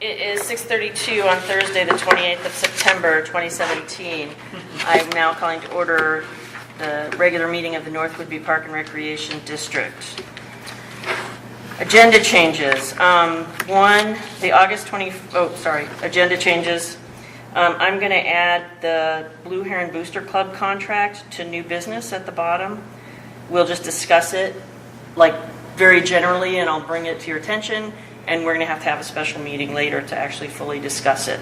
It is 6:32 on Thursday, the 28th of September, 2017. I'm now calling to order the regular meeting of the North Whidbey Park and Recreation District. Agenda changes. Agenda changes. I'm going to add the Blue Heron Booster Club contract to new business at the bottom. We'll just discuss it like very generally, and I'll bring it to your attention, and we're going to have a special meeting later to actually fully discuss it.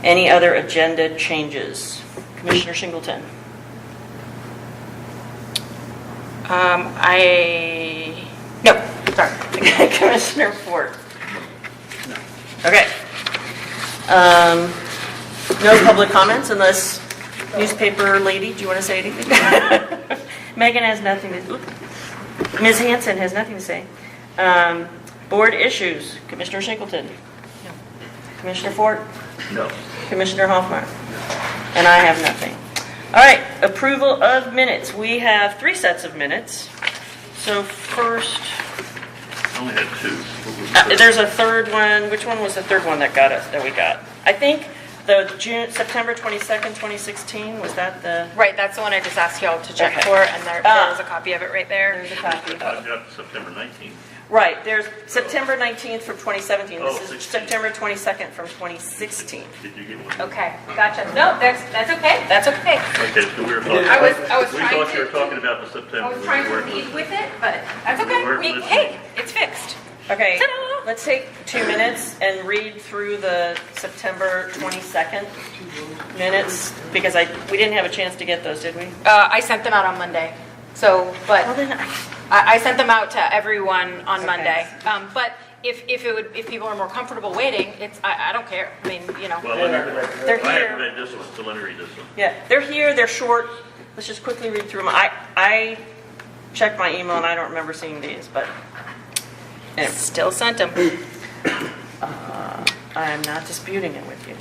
Any other agenda changes? Commissioner Shingleton. No, sorry. Commissioner Fort. No. Okay. No public comments unless newspaper lady, do you want to say anything? Megan has nothing to say. Ms. Hanson has nothing to say. Board issues. Commissioner Shingleton. No. Commissioner Fort. No. Commissioner Hoffmeyer. And I have nothing. All right. Approval of minutes. We have 3 sets of minutes. So first, I only had 2. What was the there's a third one. Which one was the third one that we got? I think the September 22nd, 2016. Was that the? Right, that's the one I just asked y'all to check Okay. for, and there's a copy of it right there. There's a copy. I got September 19th. Right. There's September 19th from 2017. Oh, This is 16. September 22nd from 2016. Did you get one? Okay, gotcha. No, that's okay. That's okay. Okay, so we were talking. I was we trying thought you were to- talking about the September. I was trying to lead with it, but that's We weren't okay. listening. Hey, it's fixed. Okay. Ta-da! Let's take 2 minutes and read through the September 22nd minutes because we didn't have a chance to get those, did we? I sent them out on Monday. So, but Well, then I sent them out to everyone on Okay. Monday. But if people are more comfortable waiting, I don't care. I mean, you know. Well, let me, They're I here. haven't read this one, so let me read this one. Yeah, they're here. They're short. Let's just quickly read through them. I checked my email and I don't remember seeing these, but anyway. Still sent them. I am not disputing it with you.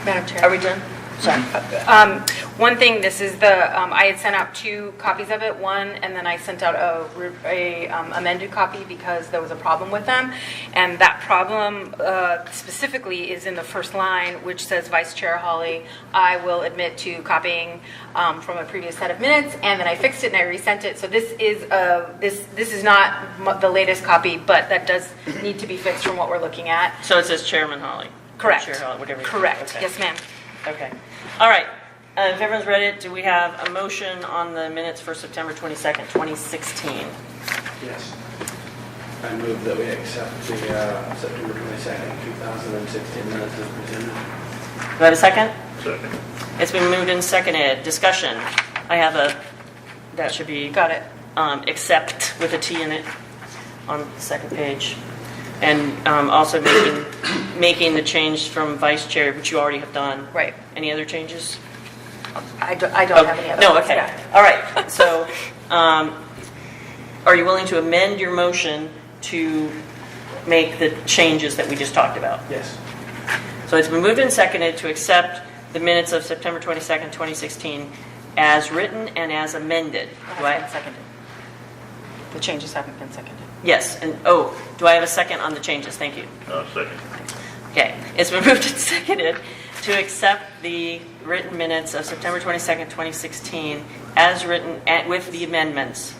Madam Chair. Are we done? Sorry. One thing, this is I had sent out 2 copies of it, one, and then I sent out a amended copy because there was a problem with them. And that problem specifically is in the first line, which says, Vice Chair Hawley, I will admit to copying from a previous set of minutes, and then I fixed it and I resent it. So this is not the latest copy, but that does need to be fixed from what we're looking at. So it says Chairman Hawley. Correct. Chair Hawley, whatever. Correct. Okay. Yes, ma'am. Okay. All right. If everyone's read it, do we have a motion on the minutes for September 22nd, 2016? Yes. I move that we accept the September 22nd, 2016 minutes as presented. I have a second? Second. It's been moved and seconded. Discussion. That should be. Got it. Except with a T in it on the second page. And also making the change from vice chair, which you already have done. Right. Any other changes? I don't have any other. No, ones, okay. yeah. All right. So are you willing to amend your motion to make the changes that we just talked about? Yes. So it's been moved and seconded to accept the minutes of September 22nd, 2016 as written and as amended. Do I? Been seconded. The changes haven't been seconded. Yes. And do I have a second on the changes? Thank you. Second. Okay. It's been moved and seconded to accept the written minutes of September 22nd, 2016 as written with the amendments.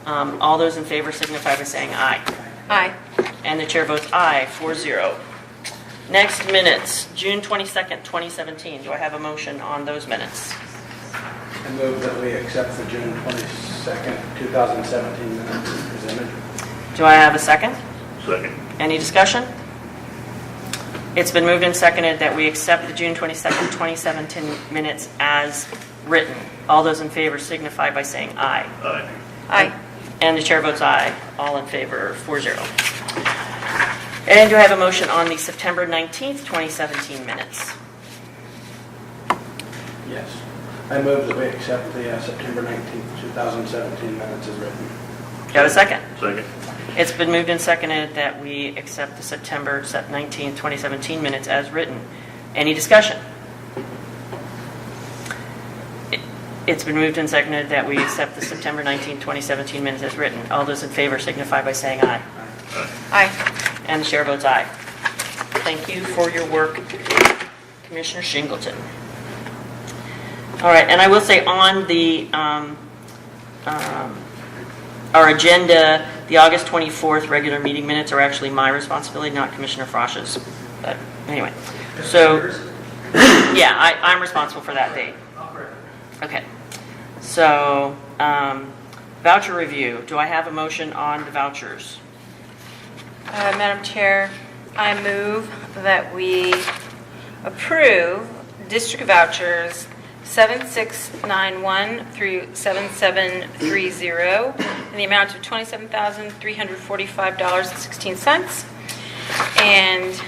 All those in favor signify by saying aye. Aye. And the chair votes aye, 4-0. Next minutes, June 22nd, 2017. Do I have a motion on those minutes? I move that we accept the June 22nd, 2017 minutes as presented. Do I have a second? Second. Any discussion? It's been moved and seconded that we accept the June 22nd, 2017 minutes as written. All those in favor signify by saying aye. Aye. Aye. And the chair votes aye. All in favor, 4-0. And do I have a motion on the September 19th, 2017 minutes? Yes. I move that we accept the September 19th, 2017 minutes as written. Do I have a second? Second. It's been moved and seconded that we accept the September 19th, 2017 minutes as written. Any discussion? It's been moved and seconded that we accept the September 19th, 2017 minutes as written. All those in favor signify by saying aye. Aye. And the chair votes aye. Thank you for your work, Commissioner Shingleton. All right, and I will say on the our agenda, the August 24th regular meeting minutes are actually my responsibility, not Commissioner Frosch's. But anyway, so yeah, I'm responsible for that date. Okay, so voucher review. Do I have a motion on the vouchers? Madam Chair, I move that we approve district vouchers 7691 through 7730 in the amount of $27,345.16 and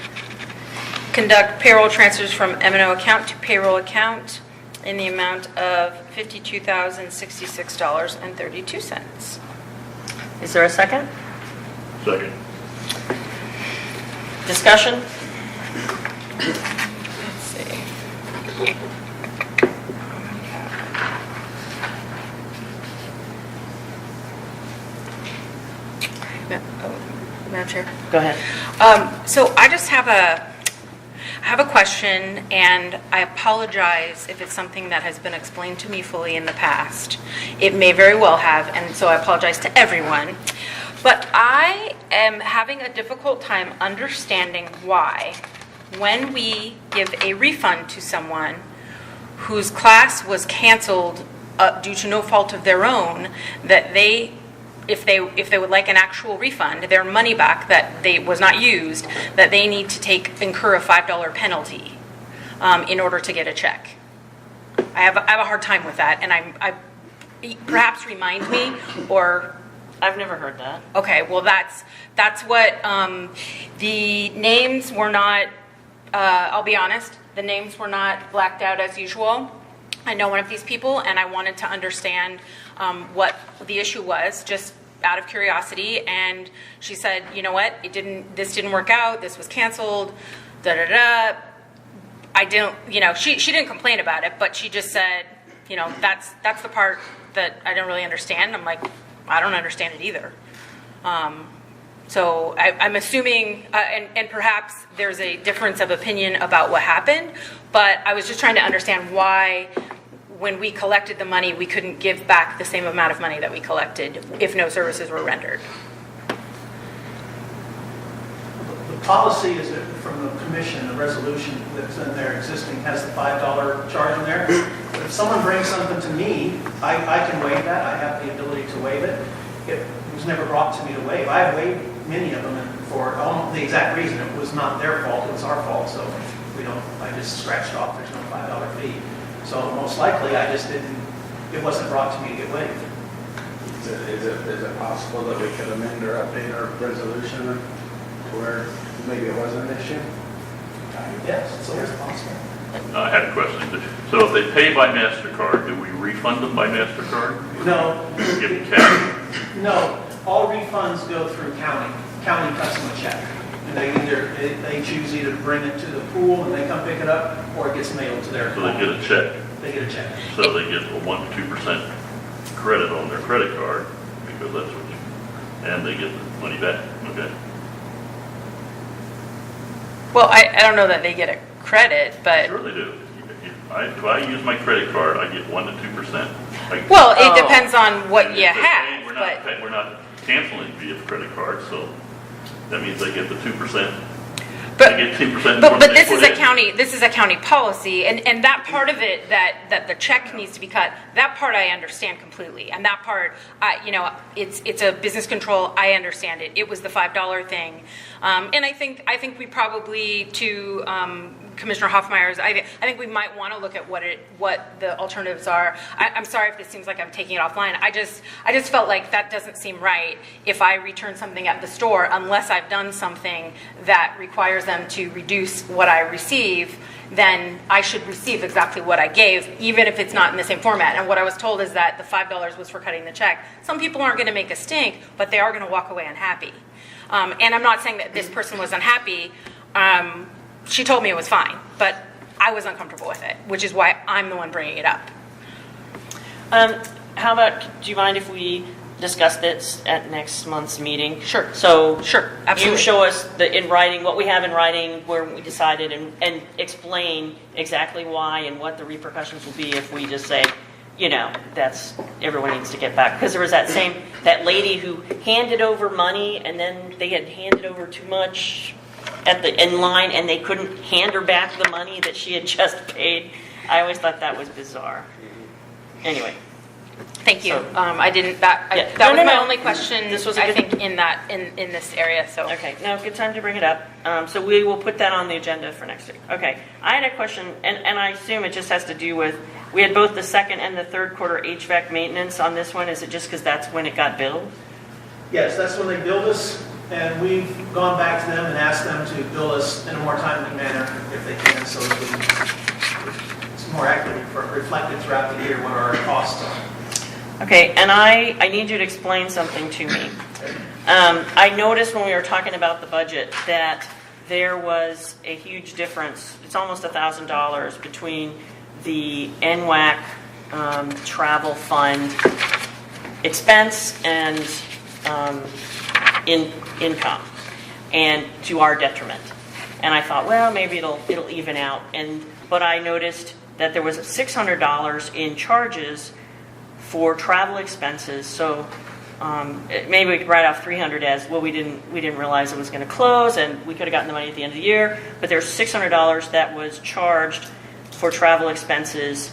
conduct payroll transfers from M&O account to payroll account in the amount of $52,066.32. Is there a second? Second. Discussion? Let's see. Madam Chair. Go ahead. So I just have a question, and I apologize if it's something that has been explained to me fully in the past. It may very well have, and so I apologize to everyone. But I am having a difficult time understanding why, when we give a refund to someone whose class was canceled due to no fault of their own, that they, if they would like an actual refund, their money back that was not used, that they need to incur a $5 penalty in order to get a check. I have a hard time with that, and perhaps remind me, or I've never heard that. okay, well that's what the names were not. I'll be honest, the names were not blacked out as usual. I know one of these people, and I wanted to understand what the issue was, just out of curiosity. And she said, you know what, this didn't work out. This was canceled. Da da da. I didn't, she didn't complain about it, but she just said, that's the part that I don't really understand. I'm like, I don't understand it either. So I'm assuming, and perhaps there's a difference of opinion about what happened, but I was just trying to understand why, when we collected the money, we couldn't give back the same amount of money that we collected if no services were rendered. The policy is that from the commission, the resolution that's in there existing has the $5 charge in there. But if someone brings something to me, I can waive that. I have the ability to waive it. It was never brought to me to waive. I have waived many of them for the exact reason. It was not their fault, it was our fault. So I just scratched off, there's no $5 fee. So most likely, it wasn't brought to me to get waived. Is it possible that we could amend or update our resolution to where maybe it wasn't an issue? Yes, it's always possible. I had a question. So if they pay by MasterCard, do we refund them by MasterCard? No, Give them cash? no, all refunds go through county. County cuts them a check. And they choose either to bring it to the pool and they come pick it up, or it gets mailed to their So they get a check. They get a check. So they get a 1 to 2% credit on their credit card because that's what and they get the money back. Okay. Well, I don't know that they get a credit, but, Sure they do. If I use my credit card, I get 1 to 2%. well, Oh. it depends on what you If they're have, paying, but. we're not canceling via credit card, so that means they get the 2%. But, They get 2% but more than they this is put a in. county policy, and that part of it, that the check needs to be cut, that part I understand completely. And that part, it's a business control, I understand it. It was the $5 thing. And I think we probably, to Commissioner Hoffmeyer's, I think we might want to look at what the alternatives are. I'm sorry if this seems like I'm taking it offline. I just felt like that doesn't seem right if I return something at the store unless I've done something that requires them to reduce what I receive, then I should receive exactly what I gave, even if it's not in the same format. And what I was told is that the $5 was for cutting the check. Some people aren't going to make a stink, but they are going to walk away unhappy. And I'm not saying that this person was unhappy. She told me it was fine, but I was uncomfortable with it, which is why I'm the one bringing it up. How about, do you mind if we discuss this at next month's meeting? Sure. So Sure, absolutely. you show us in writing, what we have in writing, where we decided, and explain exactly why and what the repercussions will be if we just say, that's, everyone needs to get back. Because there was that lady who handed over money and then they had handed over too much in line and they couldn't hand her back the money that she had just paid. I always thought that was bizarre. Anyway. Thank you. So- I didn't, Yeah. that was No, my no. only question, This was a I good- think, in this area, so. Okay, no, good time to bring it up. So we will put that on the agenda for next week. Okay, I had a question, and I assume it just has to do with, we had both the second and the third quarter HVAC maintenance on this one. Is it just because that's when it got billed? Yes, that's when they billed us, and we've gone back to them and asked them to bill us in a more timely manner if they can, so that it's more accurately reflected throughout the year what our costs are. Okay, and I need you to explain something to me. I noticed when we were talking about the budget that there was a huge difference. It's almost $1,000 between the NWAC travel fund expense and income, and to our detriment. And I thought, well, maybe it'll even out. But I noticed that there was $600 in charges for travel expenses. So maybe we could write off 300 as, well, we didn't realize it was going to close, and we could have gotten the money at the end of the year. But there's $600 that was charged for travel expenses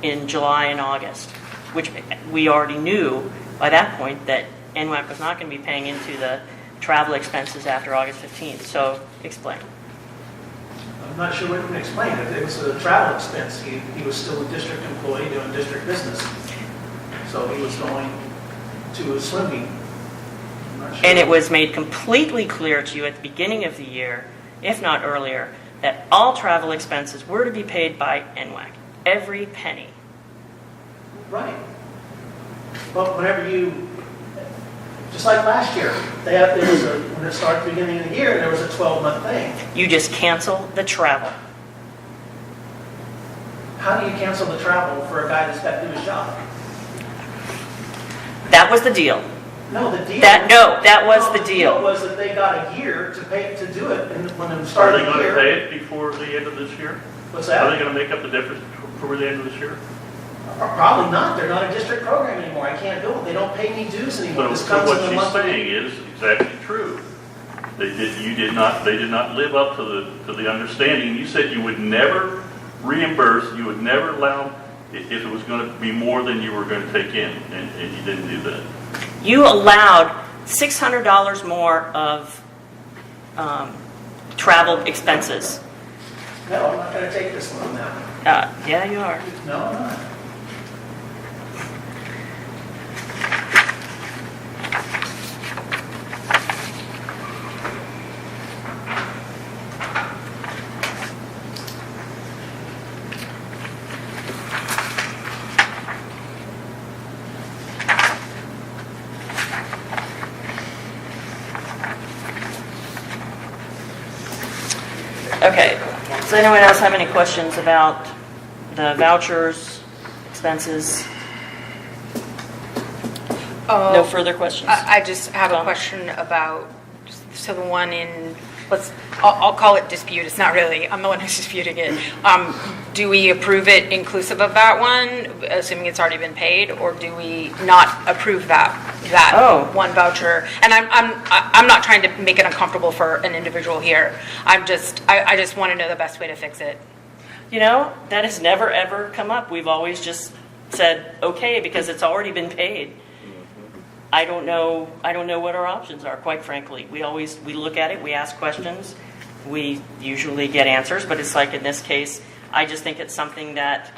in July and August, which we already knew by that point that NWAC was not going to be paying into the travel expenses after August 15th. So explain. I'm not sure what you can explain. If it was a travel expense, he was still a district employee doing district business. So he was going to a swim meet. I'm not sure. And it was made completely clear to you at the beginning of the year, if not earlier, that all travel expenses were to be paid by NWAC. Every penny. Right. But whenever just like last year, when it started at the beginning of the year, there was a 12-month thing. You just cancel the travel. How do you cancel the travel for a guy that's got to do his job? That was the deal. No, the deal. That was the deal. The deal was that they got a year to do it, and when it Are started they the going to year. pay it before the end of this year? What's Are they that? going to make up the difference before the end of this year? Probably not. They're not a district program anymore. I can't bill it. They don't pay me dues anymore. So This comes what in the she's monthly. saying is exactly true. They did not live up to the understanding. You said you would never reimburse, you would never allow if it was going to be more than you were going to take in, and you didn't do that. You allowed $600 more of travel expenses. No, I'm not gonna take this one on that one. Yeah, you are. No, I'm not. Okay, does anyone else have any questions about the vouchers, expenses? No further questions? I just have a Tom? question about, so the one in, I'll call it dispute, it's not really, I'm the one who's disputing it. Do we approve it inclusive of that one, assuming it's already been paid, or do we not approve that Oh. one voucher? And I'm not trying to make it uncomfortable for an individual here. I just want to know the best way to fix it. You know, that has never, ever come up. We've always just said, okay, because it's already been paid. I don't know what our options are, quite frankly. We look at it, we ask questions, we usually get answers, but it's like in this case, I just think it's something that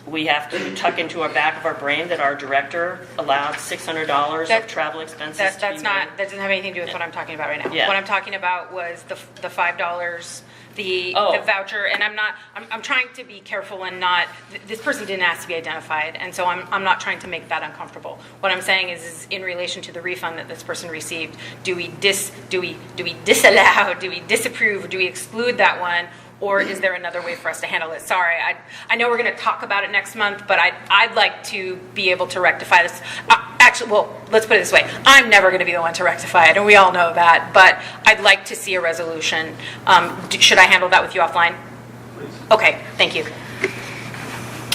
we have to tuck into our back of our brain that our director allowed $600 of travel expenses to be That made. doesn't have anything to do with what I'm talking about right now. Yeah. What I'm talking about was the $5, the Oh. voucher, and I'm trying to be careful and not, this person didn't ask to be identified, and so I'm not trying to make that uncomfortable. What I'm saying is in relation to the refund that this person received, do we disallow, do we disapprove, do we exclude that one? Or is there another way for us to handle it? Sorry, I know we're going to talk about it next month, but I'd like to be able to rectify this. Actually, well, let's put it this way. I'm never going to be the one to rectify it, and we all know that. But I'd like to see a resolution. Should I handle that with you offline? Please. Okay, thank you.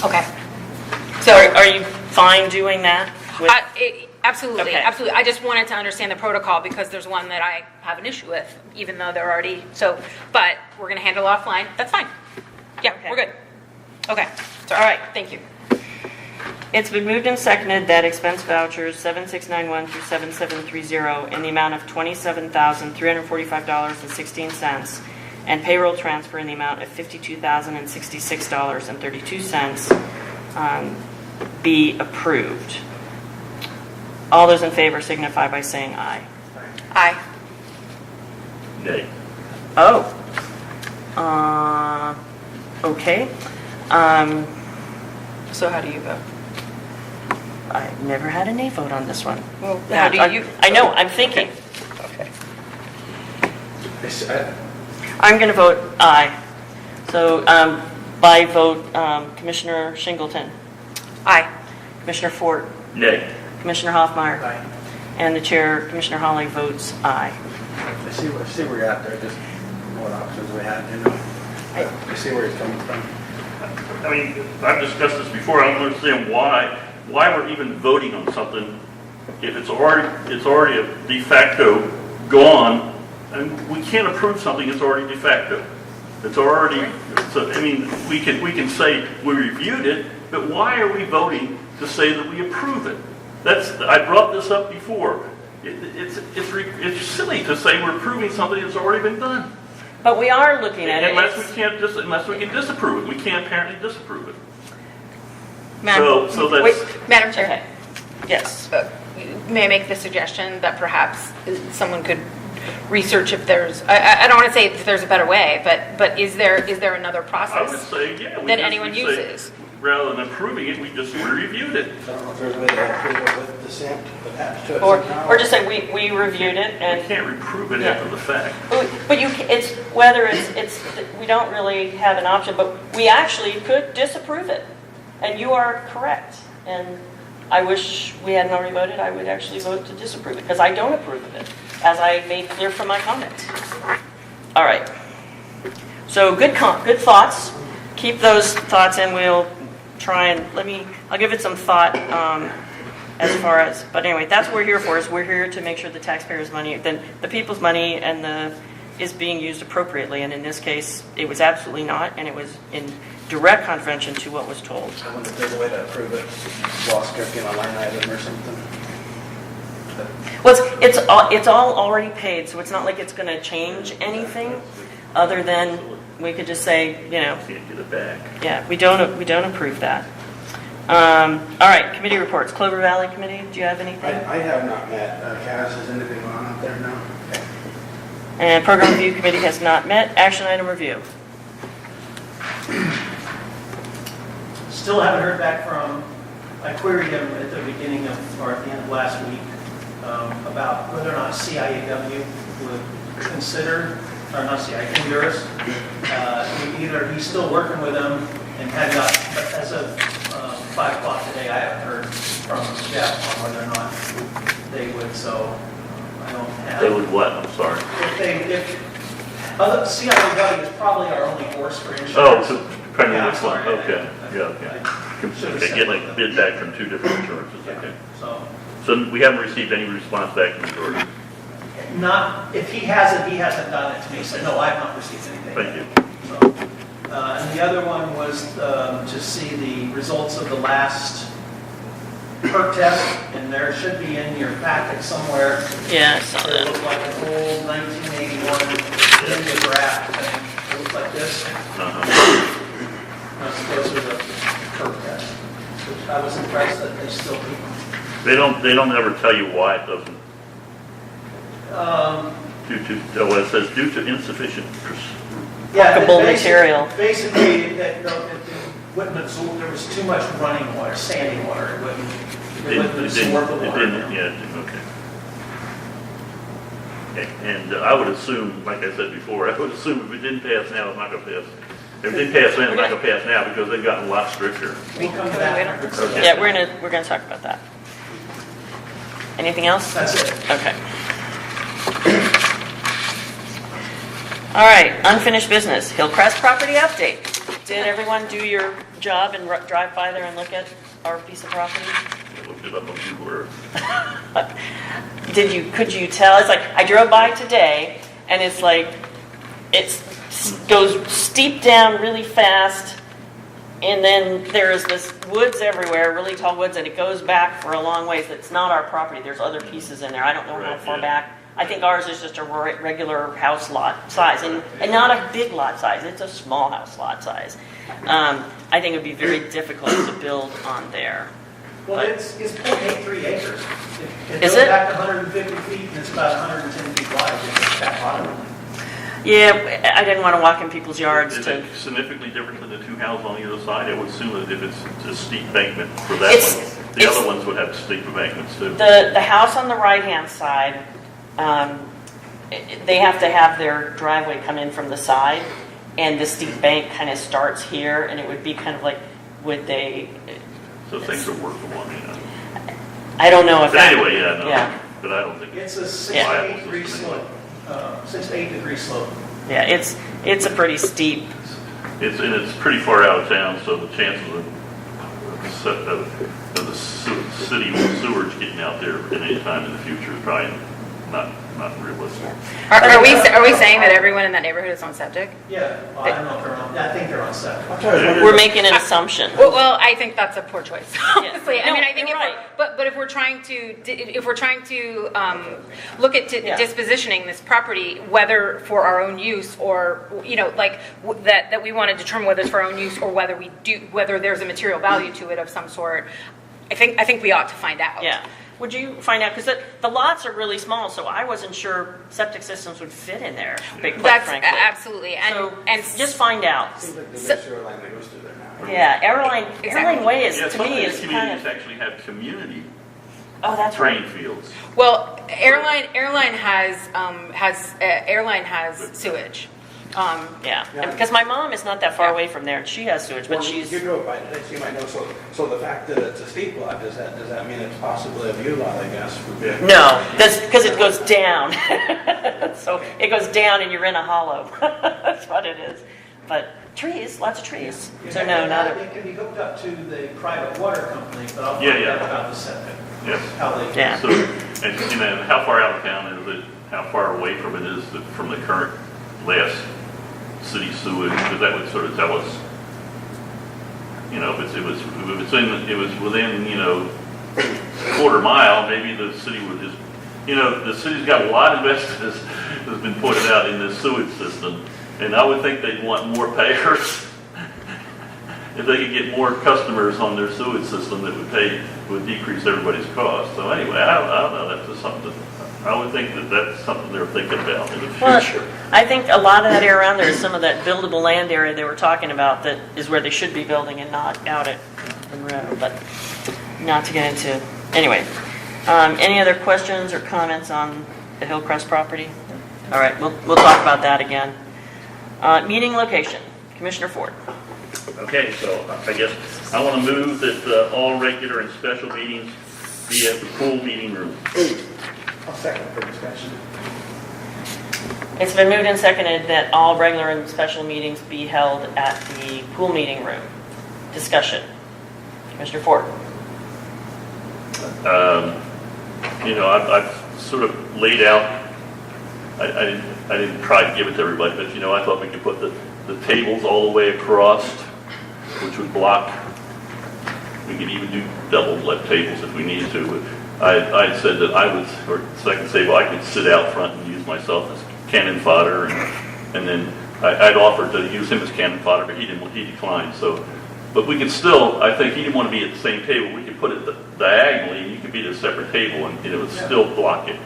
Okay. So, Are you fine doing that? with- absolutely, Okay. absolutely. I just wanted to understand the protocol because there's one that I have an issue with, even though they're already, but we're going to handle it offline. That's fine. Yeah, Okay. we're good. Okay. All right. Thank you. It's been moved and seconded that expense vouchers 7691 through 7730 in the amount of $27,345.16 and payroll transfer in the amount of $52,066.32 be approved. All those in favor signify by saying aye. Aye. Nay. Oh. Okay. So how do you vote? I've never had a nay vote on this one. Well, how do you? I know, I'm thinking. Okay. I'm going to vote aye. So by vote, Commissioner Shingleton, Aye. Commissioner Fort, Nay. Commissioner Hoffmeyer, Aye. and the chair, Commissioner Hawley, votes aye. I see where you're at there, just what options we had, you know. I see where he's coming from. I mean, I've discussed this before, I don't understand why we're even voting on something if it's already a de facto gone, and we can't approve something that's already de facto. It's already, so, I mean, we can say we reviewed it, but why are we voting to say that we approve it? I brought this up before. It's silly to say we're approving something that's already been done. But we are looking at it. Unless we can disapprove it. We can't apparently disapprove it. Madam, So that's, wait, Madam Chair, Okay. Yes. may I make the suggestion that perhaps someone could research if there's, I don't want to say if there's a better way, but is there another I would process say, yeah. that anyone uses? Rather than approving it, we reviewed it. I don't know if there's a way to approve it with the stamp attached to it Or somehow. just say we reviewed it We and, can't reprove it Yeah. after the fact. but it's, whether it's, we don't really have an option, but we actually could disapprove it. And you are correct. And I wish we hadn't already voted, I would actually vote to disapprove it, because I don't approve of it, as I made clear from my comments. All right. So good thoughts. Keep those thoughts and we'll try and, I'll give it some thought as far as, but anyway, that's what we're here for, is we're here to make sure the taxpayers' money, the people's money is being used appropriately. And in this case, it was absolutely not, and it was in direct contravention to what was told. I wonder if there's a way to approve it while stripping a line item or something. Well, it's all already paid, so it's not like it's going to change anything, other than we could just say, Can't get it back. yeah, we don't approve that. All right, committee reports. Clover Valley Committee, do you have anything? I have not met, Cass, is anything on out there now? And Program Review Committee has not met. Action item review. Still haven't heard back from, I queried him at the beginning of, or at the end of last week, about whether or not CIAW would consider, or not CIA, Honduras. Either he's still working with them and had not, but as of 5 o'clock today, I haven't heard from Jeff on whether or not they would, so I don't have. They would what? I'm sorry. CIAW is probably our only horse for insurance. Oh, so depending Yeah, on I'm which one. sorry. Okay, yeah, I should've okay. said Getting that. a bid back from 2 different insurances, Yeah, okay. So, So we haven't received any response back from George. not, if he hasn't, he hasn't done it to me, so no, I have not received anything. Thank you. So, and the other one was to see the results of the last perk test, and there should be in your packet somewhere. Yeah, I saw It that. looks like an old 1981 India draft thing. It looks like this. Uh-huh. Those are the perk tests, which I was impressed that they still keep them. They don't ever tell you why it doesn't, well, it says due to insufficient, Yeah, Workable basic- material. Basically, it wouldn't absorb, there was too much running water, standing water, it wouldn't absorb the water. okay. Okay, and I would assume, like I said before, I would assume if it didn't pass now, it's not gonna pass. If it didn't pass then, it's not gonna pass now because they've gotten a lot stricter. We'll come to that. Okay. Yeah, we're gonna talk about that. Anything else? That's it. Okay. All right, unfinished business. Hillcrest property update. Did everyone do your job and drive by there and look at our piece of property? I looked it up on Google Earth. Could you tell? It's like, I drove by today and it's like, it goes steep down really fast, and then there's this woods everywhere, really tall woods, and it goes back for a long ways. It's not our property. There's other pieces in there. I don't know how Right, far yeah. back. I think ours is just a regular house lot size, and not a big lot size. It's a small house lot size. I think it would be very difficult to build on there. Well, it's 0.83 acres. It Is goes it? back 150 feet, and it's about 110 feet wide, it's that bottom. Yeah, I didn't want to walk in people's yards Is to. it significantly different than the 2 houses on the other side? I would assume that if it's a steep embankment for that It's- one, the it's- other ones would have steep embankments too. The house on the right-hand side, they have to have their driveway come in from the side, and the steep bank kind of starts here, and it would be kind of like, would they, So things are workable, I don't know if But that. anyway, yeah, no, Yeah, but I don't think. It's a 6 Yeah. to 8 degree slope, 6 to 8 degree slope. yeah, it's a pretty steep, And it's pretty far out of town, so the chances of the city sewage getting out there at any time in the future is probably not realistic. Are we saying that everyone in that neighborhood is on septic? Yeah, well, I don't know if they're on, I think they're on 7. we're making an assumption. Well, I think that's a poor choice. Honestly, I No, mean, I think you're if right. but if we're trying to look at Yeah. dispositioning this property, whether for our own use or that we want to determine whether it's for our own use or whether there's a material value to it of some sort, I think we ought to find out. Yeah. Would you find out, because the lots are really small, so I wasn't sure septic systems would fit in there, quite That's frankly. absolutely, So and just find out. Seems like the So- big sewer line that goes through there now. Yeah, Airline Exactly. Way is, Yeah, to some of me, these is kind communities of, actually have community oh, that's right. drain fields. well, airline has sewage. Yeah, and because my mom is not that far away from there, and she has sewage, but Well, she's, You drove by today, so you might know, so the fact that it's a steep lot, does that mean it's possibly a view lot, I guess? Yeah. no, that's because it goes down. So it goes down and you're in a hollow. That's what it is. But trees, lots of trees. So no, not a, It can be hooked up to the private water company, but I'll Yeah, find yeah. out about the septic, Yes. how they. yeah. So, and how far out of town is it, how far away from it is from the current last city sewage? Because that would sort of tell us, if it was within, a quarter mile, maybe the city would just you know, the city's got a lot invested, as has been pointed out, in this sewage system, and I would think they'd want more payers. If they could get more customers on their sewage system, that would decrease everybody's cost. So anyway, I don't know, that's just something, I would think that that's something they're thinking about in the Well, future. I think a lot of that area around there is some of that buildable land area they were talking about that is where they should be building and not out at Monroe, but not to get into, anyway. Any other questions or comments on the Hillcrest property? All right, we'll talk about that again. Meeting location, Commissioner Ford. Okay, so I guess I want to move that all regular and special meetings be at the pool meeting room. I'll second for discussion. It's been moved and seconded that all regular and special meetings be held at the pool meeting room. Discussion. Commissioner Ford. You know, I've sort of laid out, I didn't try to give it to everybody, but you know, I thought we could put the tables all the way across, which would block, we could even do double left tables if we needed to. I had said that I was, or second table, I could sit out front and use myself as cannon fodder, and then I'd offered to use him as cannon fodder, but he declined. So, but we could still, I think he didn't want to be at the same table. We could put it diagonally, and you could be at a separate table, and it would still block it.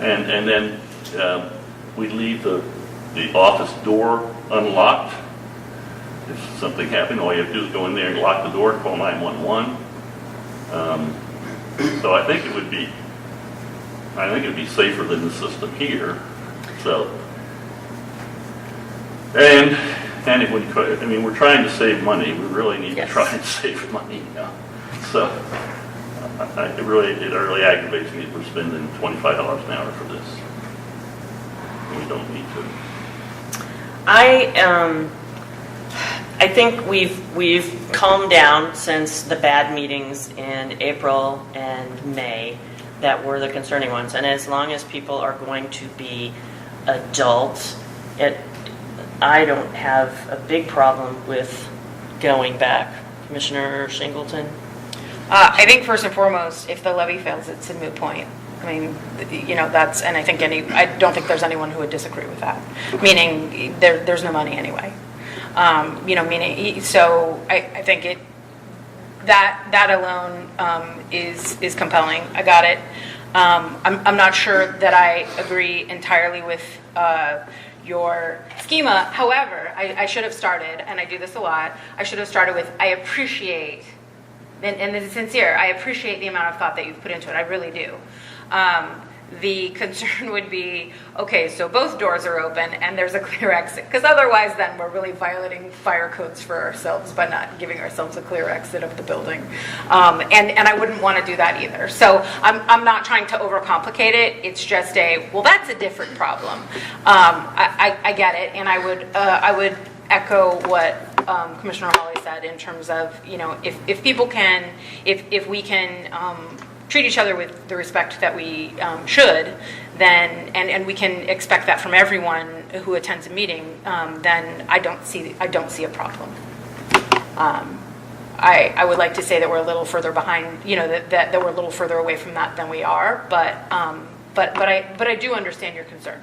And then we'd leave the office door unlocked. If something happened, all you have to do is go in there and lock the door, call 911. So I think it would be safer than the system here. So, and it would, I mean, we're trying to save money. We really need to try and save money now. So, it really aggravates me that we're spending $25 an hour for this. We don't need to. I think we've calmed down since the bad meetings in April and May that were the concerning ones. And as long as people are going to be adults, I don't have a big problem with going back. Commissioner Singleton? I think first and foremost, if the levy fails, it's a moot point. I mean, you know, that's, and I don't think there's anyone who would disagree with that. Meaning, there's no money anyway. You know, meaning, so I think that alone is compelling. I got it. I'm not sure that I agree entirely with your schema. However, I should have started, and I do this a lot, I should have started with, I appreciate, and this is sincere, I appreciate the amount of thought that you've put into it. I really do. The concern would be, okay, so both doors are open and there's a clear exit, because otherwise then we're really violating fire codes for ourselves by not giving ourselves a clear exit of the building. And I wouldn't want to do that either. So I'm not trying to overcomplicate it. It's just well, that's a different problem. I get it, and I would echo what Commissioner Hawley said in terms of, you know, if people can, if we can treat each other with the respect that we should, then, and we can expect that from everyone who attends a meeting, then I don't see a problem. I would like to say that we're a little further behind, you know, that we're a little further away from that than we are, but I do understand your concern.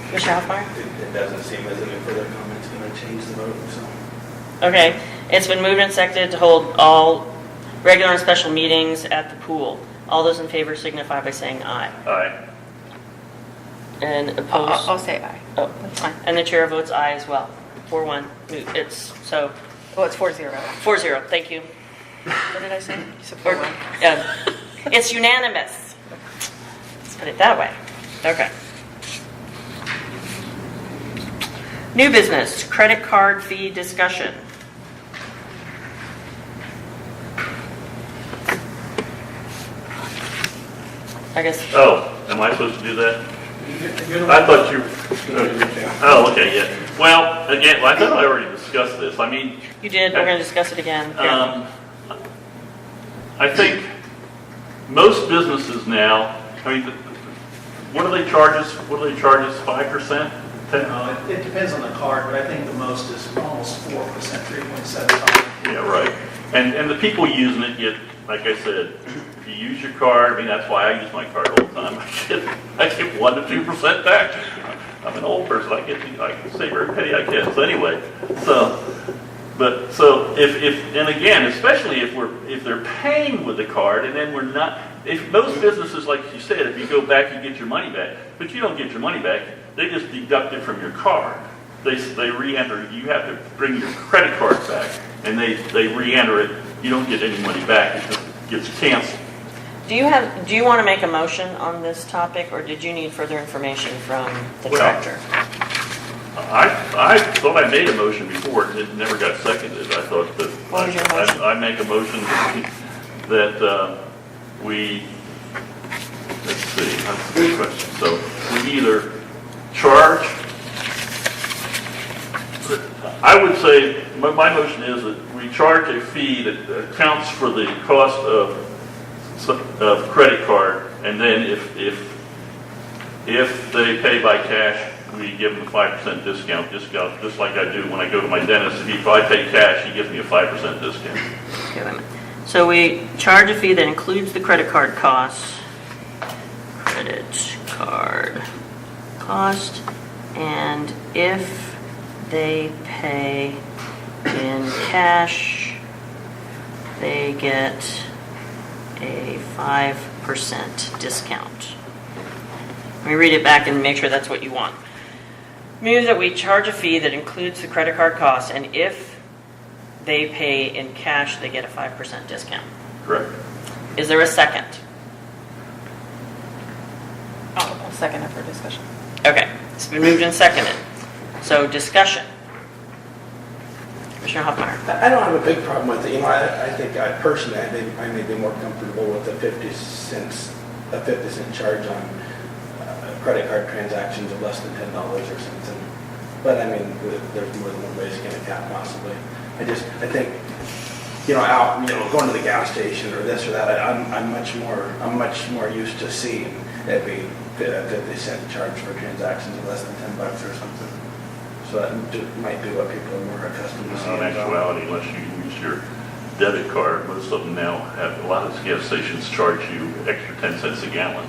Commissioner Hoffmeyer? It doesn't seem as if further comments going to change the vote, so. Okay, it's been moved and seconded to hold all regular and special meetings at the pool. All those in favor signify by saying aye. Aye. And opposed? I'll say aye. Oh, That's fine. and the chair votes aye as well. 4-1. It's so Well, it's 4-0. 4-0. Thank you. What did I say? You said 4-1. Yeah. It's unanimous. Let's put it that way. Okay. New business, credit card fee discussion. I guess. Oh, am I supposed to do that? I thought you. Oh, okay, yeah. Well, again, I thought I already discussed this. I mean, You did. We're going to discuss it again. Here. I think most businesses now. I mean, what do they charge us? What do they charge us? 5%? 10? It depends on the card, but I think the most is almost 4%, 3.75. Yeah, right. And the people using it like I said, if you use your card, I mean, that's why I use my card all the time. I get 1 to 2% tax. I'm an old person. I can save every penny I can. So anyway, so if and again, especially if they're paying with the card and then we're not. If most businesses, like you said, if you go back, you get your money back, but you don't get your money back. They just deduct it from your card. They re-enter. You have to bring your credit card back, and they re-enter it. You don't get any money back. It just gets canceled. Do you want to make a motion on this topic, or did you need further information from the Well, director? I thought I made a motion before, and it never got seconded. I thought that. What was your motion? I make a motion that we, let's see, that's a good question. So we either charge, I would say, my motion is that we charge a fee that accounts for the cost of credit card, and then if they pay by cash, we give them a 5% discount, just like I do when I go to my dentist. If I pay cash, he gives me a 5% discount. Okay, wait a minute. So we charge a fee that includes the credit card costs, and if they pay in cash, they get a 5% discount. Let me read it back and make sure that's what you want. Move that we charge a fee that includes the credit card costs, and if they pay in cash, they get a 5% discount. Correct. Is there a second? I'll second it for discussion. Okay, it's been moved and seconded. So discussion. Commissioner Hoffmeyer. I don't have a big problem with it. You know, I think personally, I may be more comfortable with the 50 cent charge on credit card transactions of less than $10 or something. But I mean, there's more than one way to skin a cat, possibly. I think, going to the gas station or this or that, I'm much more used to seeing it be a 50 cent charge for transactions of less than $10 or something. So that might be what people are more accustomed to seeing. In actuality, unless you use your debit card, most of them now have, a lot of gas stations charge you extra 10 cents a gallon.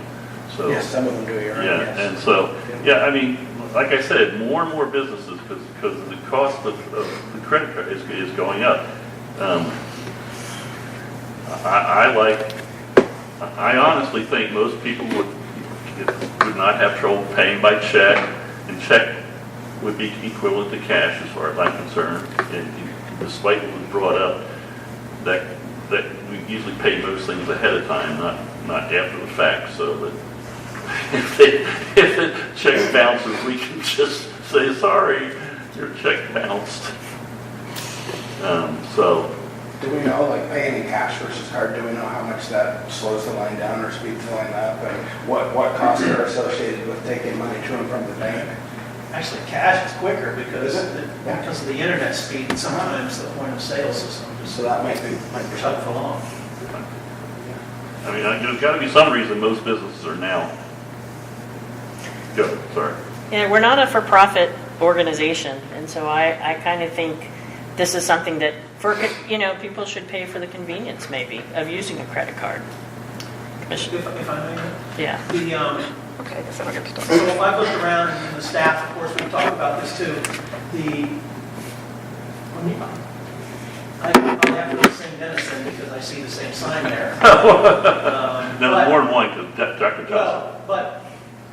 So Yes, some of them do. You're right. yeah, Yes. and so, yeah, I mean, like I said, more and more businesses, because the cost of the credit card is going up. I honestly think most people would not have trouble paying by check, and check would be equivalent to cash as far as I'm concerned. And despite what was brought up, that we usually pay most things ahead of time, not after the fact, so that if the check bounces, we can just say, sorry, your check bounced. So. Do we know, like, paying in cash versus card, do we know how much that slows the line down or speeds the line up? And what costs are associated with taking money to and from the bank? Actually, cash is quicker because Is it? Yeah. because of the internet speed, and sometimes the point of sale system just So that might be chugs along. I mean, there's got to be some reason most businesses are now. Go, sorry. Yeah, we're not a for-profit organization, and so I kind of think this is something that, people should pay for the convenience, maybe, of using a credit card. Commissioner? If I may. Yeah. Okay, I guess I don't get to talk. So if I looked around and the staff, of course, we talked about this too, I have to go to the same dentist then because I see the same sign there. No, But- more than one, because Dr. Johnson. Well, but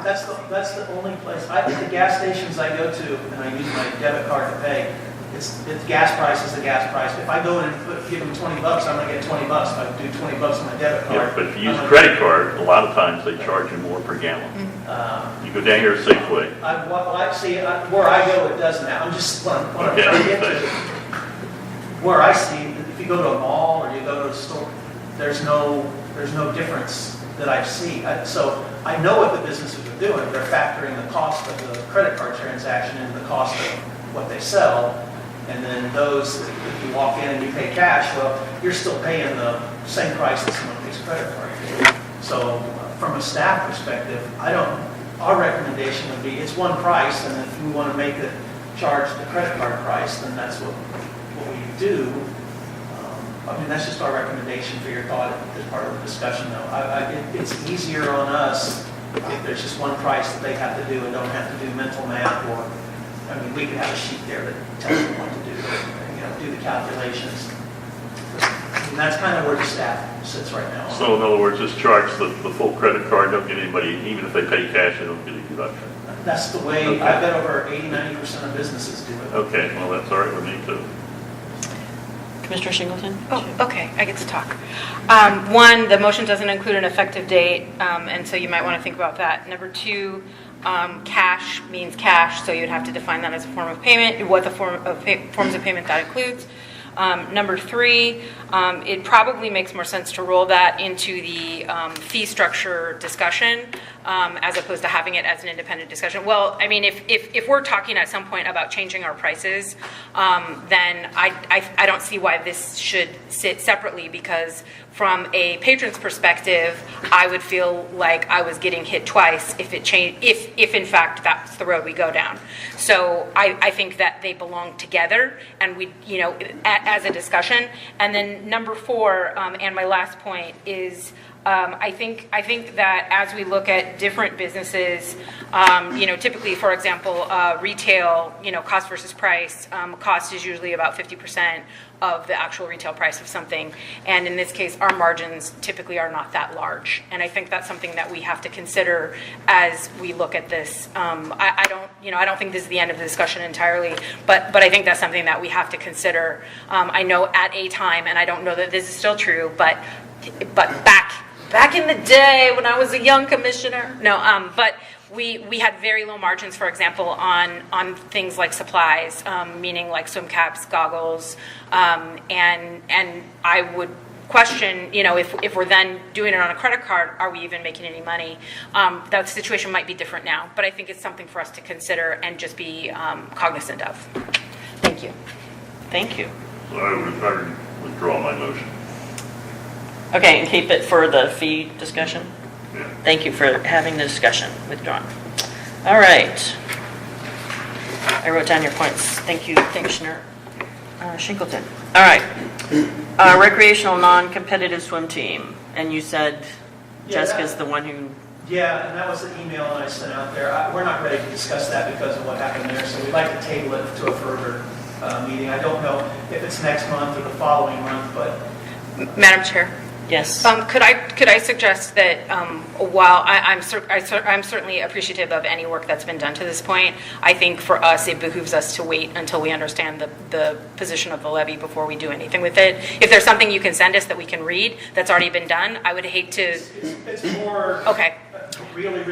that's the only place, the gas stations I go to and I use my debit card to pay, it's gas price is the gas price. If I go in and give them $20, I'm gonna get $20. If I do $20 on my debit card. Yeah, but if you use I'm a gonna- credit card, a lot of times they charge you more per gallon. You go down here to Safeway. Where I go, it does now. I'm just, what I'm Okay, trying to get thanks. to, where I see, if you go to a mall or you go to a store, there's no difference that I see. So I know what the businesses are doing. They're factoring the cost of the credit card transaction into the cost of what they sell. And then those, if you walk in and you pay cash, well, you're still paying the same price that someone pays credit card fee. So from a staff perspective, our recommendation would be, it's one price, and if we want to make it charge the credit card price, then that's what we do. I mean, that's just our recommendation for your thought as part of the discussion, though. It's easier on us if there's just one price that they have to do and don't have to do mental math, or, I mean, we could have a sheet there that tells them what to do, do the calculations. And that's kind of where the staff sits right now. So in other words, just charge the full credit card, don't get anybody, even if they pay cash, they don't get a deduction. That's the way, Okay. I bet over 80-90% of businesses do it. Okay, well, that's all right with me too. Commissioner Shingleton? Oh, okay, I get to talk. One, the motion doesn't include an effective date, and so you might want to think about that. Number two, cash means cash, so you'd have to define that as a form of payment, what the forms of payment that includes. Number three, it probably makes more sense to roll that into the fee structure discussion as opposed to having it as an independent discussion. Well, I mean, if we're talking at some point about changing our prices, then I don't see why this should sit separately, because from a patron's perspective, I would feel like I was getting hit twice if it changed, if in fact that's the road we go down. So I think that they belong together, and we, as a discussion. And then number four, and my last point is, I think that as we look at different businesses, typically, for example, retail, cost versus price, cost is usually about 50% of the actual retail price of something. And in this case, our margins typically are not that large. And I think that's something that we have to consider as we look at this. I don't think this is the end of the discussion entirely, but I think that's something that we have to consider. I know at a time, and I don't know that this is still true, but back in the day when I was a young commissioner, but we had very low margins, for example, on things like supplies, meaning like swim caps, goggles, and I would question, if we're then doing it on a credit card, are we even making any money? That situation might be different now, but I think it's something for us to consider and just be cognizant of. Thank you. Thank you. So I would withdraw my motion. Okay, and keep it for the fee discussion? Yeah. Thank you for having the discussion. Withdrawn. All right. I wrote down your points. Thank you, Commissioner Shingleton. All right. Recreational non-competitive swim team. And you said Yeah, Jessica's the one who... Yeah, and that was the email that I sent out there. We're not ready to discuss that because of what happened there, so we'd like to table it to a further meeting. I don't know if it's next month or the following month, but... Madam Chair? Yes. Could I suggest that while I'm certainly appreciative of any work that's been done to this point, I think for us it behooves us to wait until we understand the position of the levy before we do anything with it. If there's something you can send us that we can read that's already been done, I would hate to... It's more... Okay. Really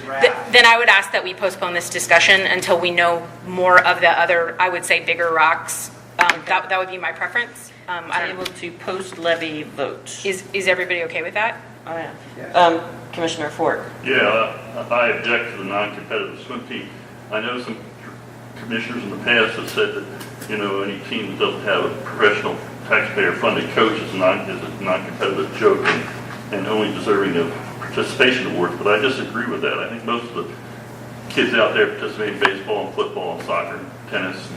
draft. Then I would ask that we postpone this discussion until we know more of the other, I would say, bigger rocks. That would be my preference. I don't Able to post-levy vote. Is everybody okay with that? Oh, yeah. Commissioner Ford. Yeah, I object to the non-competitive swim team. I know some commissioners in the past have said that, any team that doesn't have a professional taxpayer-funded coach is a non-competitive joke and only deserving of participation awards, but I disagree with that. I think most of the kids out there participating in baseball and football and soccer and tennis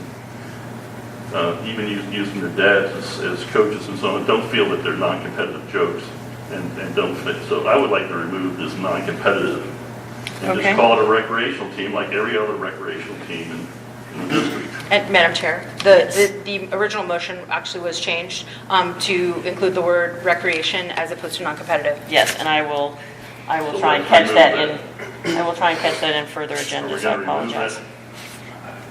and even using their dads as coaches and so on, don't feel that they're non-competitive jokes and don't fit. So I would like to remove this non-competitive and Okay. just call it a recreational team like every other recreational team in the district. And Madam Chair, the original motion actually was changed to include the word recreation as opposed to non-competitive. Yes, and I will try and catch that in. I will try and catch that in further Are we agendas. I going to remove apologize. that?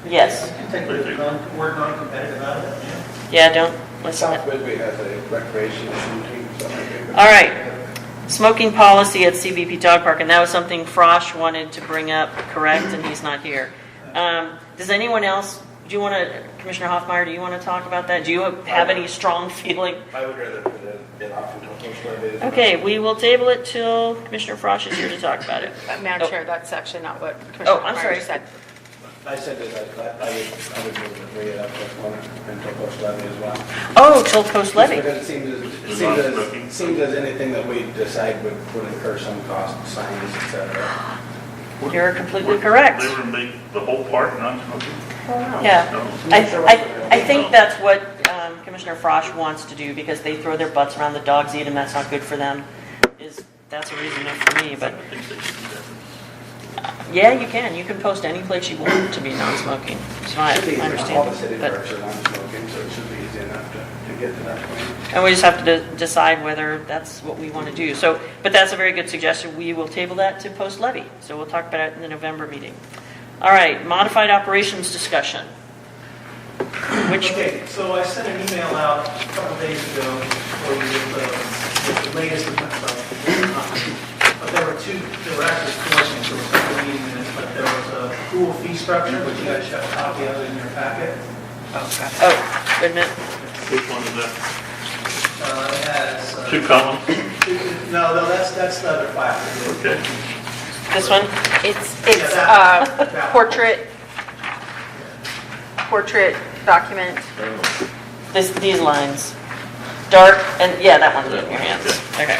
Yes. You can take the word non-competitive out of it, Yeah. Don't listen. South Midway has a recreation team, so I think... All right. Smoking policy at CBP Dog Park, and that was something Frosch wanted to bring up, correct? And he's not here. Does anyone else? Do you want to, Commissioner Hoffmeyer? Do you want to talk about that? Do you have any strong feeling? I would rather put it off until post-levy. Okay, we will table it till Commissioner Frosch is here to talk about it. Madam Oh. Chair, that's actually not what Commissioner I'm Meyer sorry. said. I said that I would move to bring it up until post-levy as well. Oh, till post levy. Because it seems as anything that we decide would incur some cost, signs, et cetera. You're completely correct. They were to make the whole park non-smoking? Yeah, No. I think that's what Commissioner Frosch wants to do, because they throw their butts around, the dogs eat them, that's not good for them, that's a reason enough for me, but, I think they should do that. yeah, you can post any place you want to be non-smoking. It's fine, Should be I easy enough. understand. All the city But- parks are non-smoking, so it should be easy enough to get to that point. And we just have to decide whether that's what we want to do. So, but that's a very good suggestion. We will table that to post levy. So we'll talk about it in the November meeting. All right, modified operations discussion. Which, Okay, so I sent an email out a couple days ago for you with the latest, but there were actually four things. There was a couple meeting minutes, but there was a pool fee structure, which you guys should have a copy of in your packet. oh, wait a minute. Which one is that? It has... 2 columns? No, that's the other file. Okay. This one? It's that. portrait document. These lines. Dark, and yeah, that one's in your hands. Okay.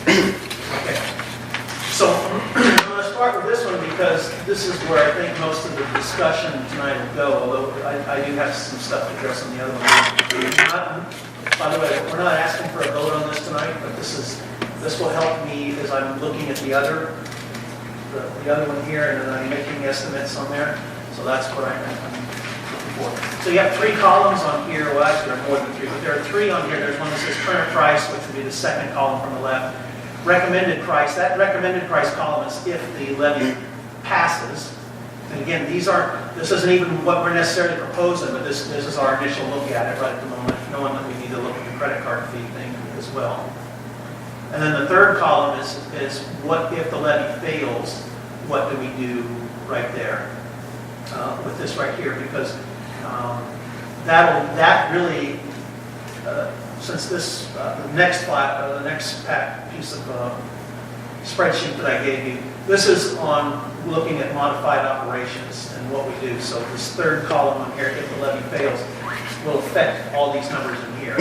Okay. So I'm going to start with this one because this is where I think most of the discussion tonight will go, although I do have some stuff to address on the other one. By the way, we're not asking for a vote on this tonight, but this will help me as I'm looking at the other one here, and then I'm making estimates on there. So that's what I'm looking for. So you have 3 columns on here. Well, actually, there are more than 3, but there are 3 on here. There's one that says current price, which would be the second column from the left. Recommended price. That recommended price column is if the levy passes. And again, this isn't even what we're necessarily proposing, but this is our initial look at it right at the moment, knowing that we need to look at the credit card fee thing as well. And then the third column is what if the levy fails, what do we do right there with this right here? Because that really, since this, the next piece of spreadsheet that I gave you, this is on looking at modified operations and what we do. So this third column on here, if the levy fails, will affect all these numbers in here.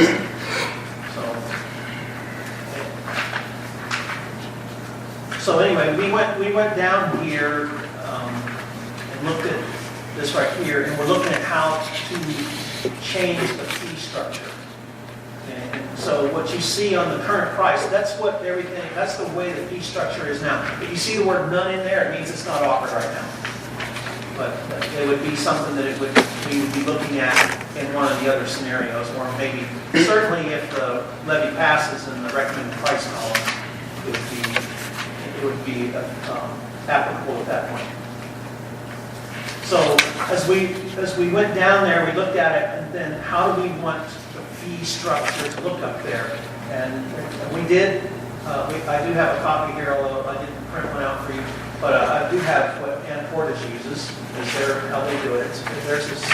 So anyway, we went down here and looked at this right here, and we're looking at how to change the fee structure. And so what you see on the current price, that's the way the fee structure is now. If you see the word none in there, it means it's not offered right now. But it would be something that we would be looking at in one of the other scenarios, or maybe, certainly if the levy passes in the recommended price column, it would be applicable at that point. So as we went down there, we looked at it, and then how do we want the fee structure to look up there? And we did, I do have a copy here, although I didn't print one out for you, but I do have what Ann Portage uses, is how they do it. Theirs is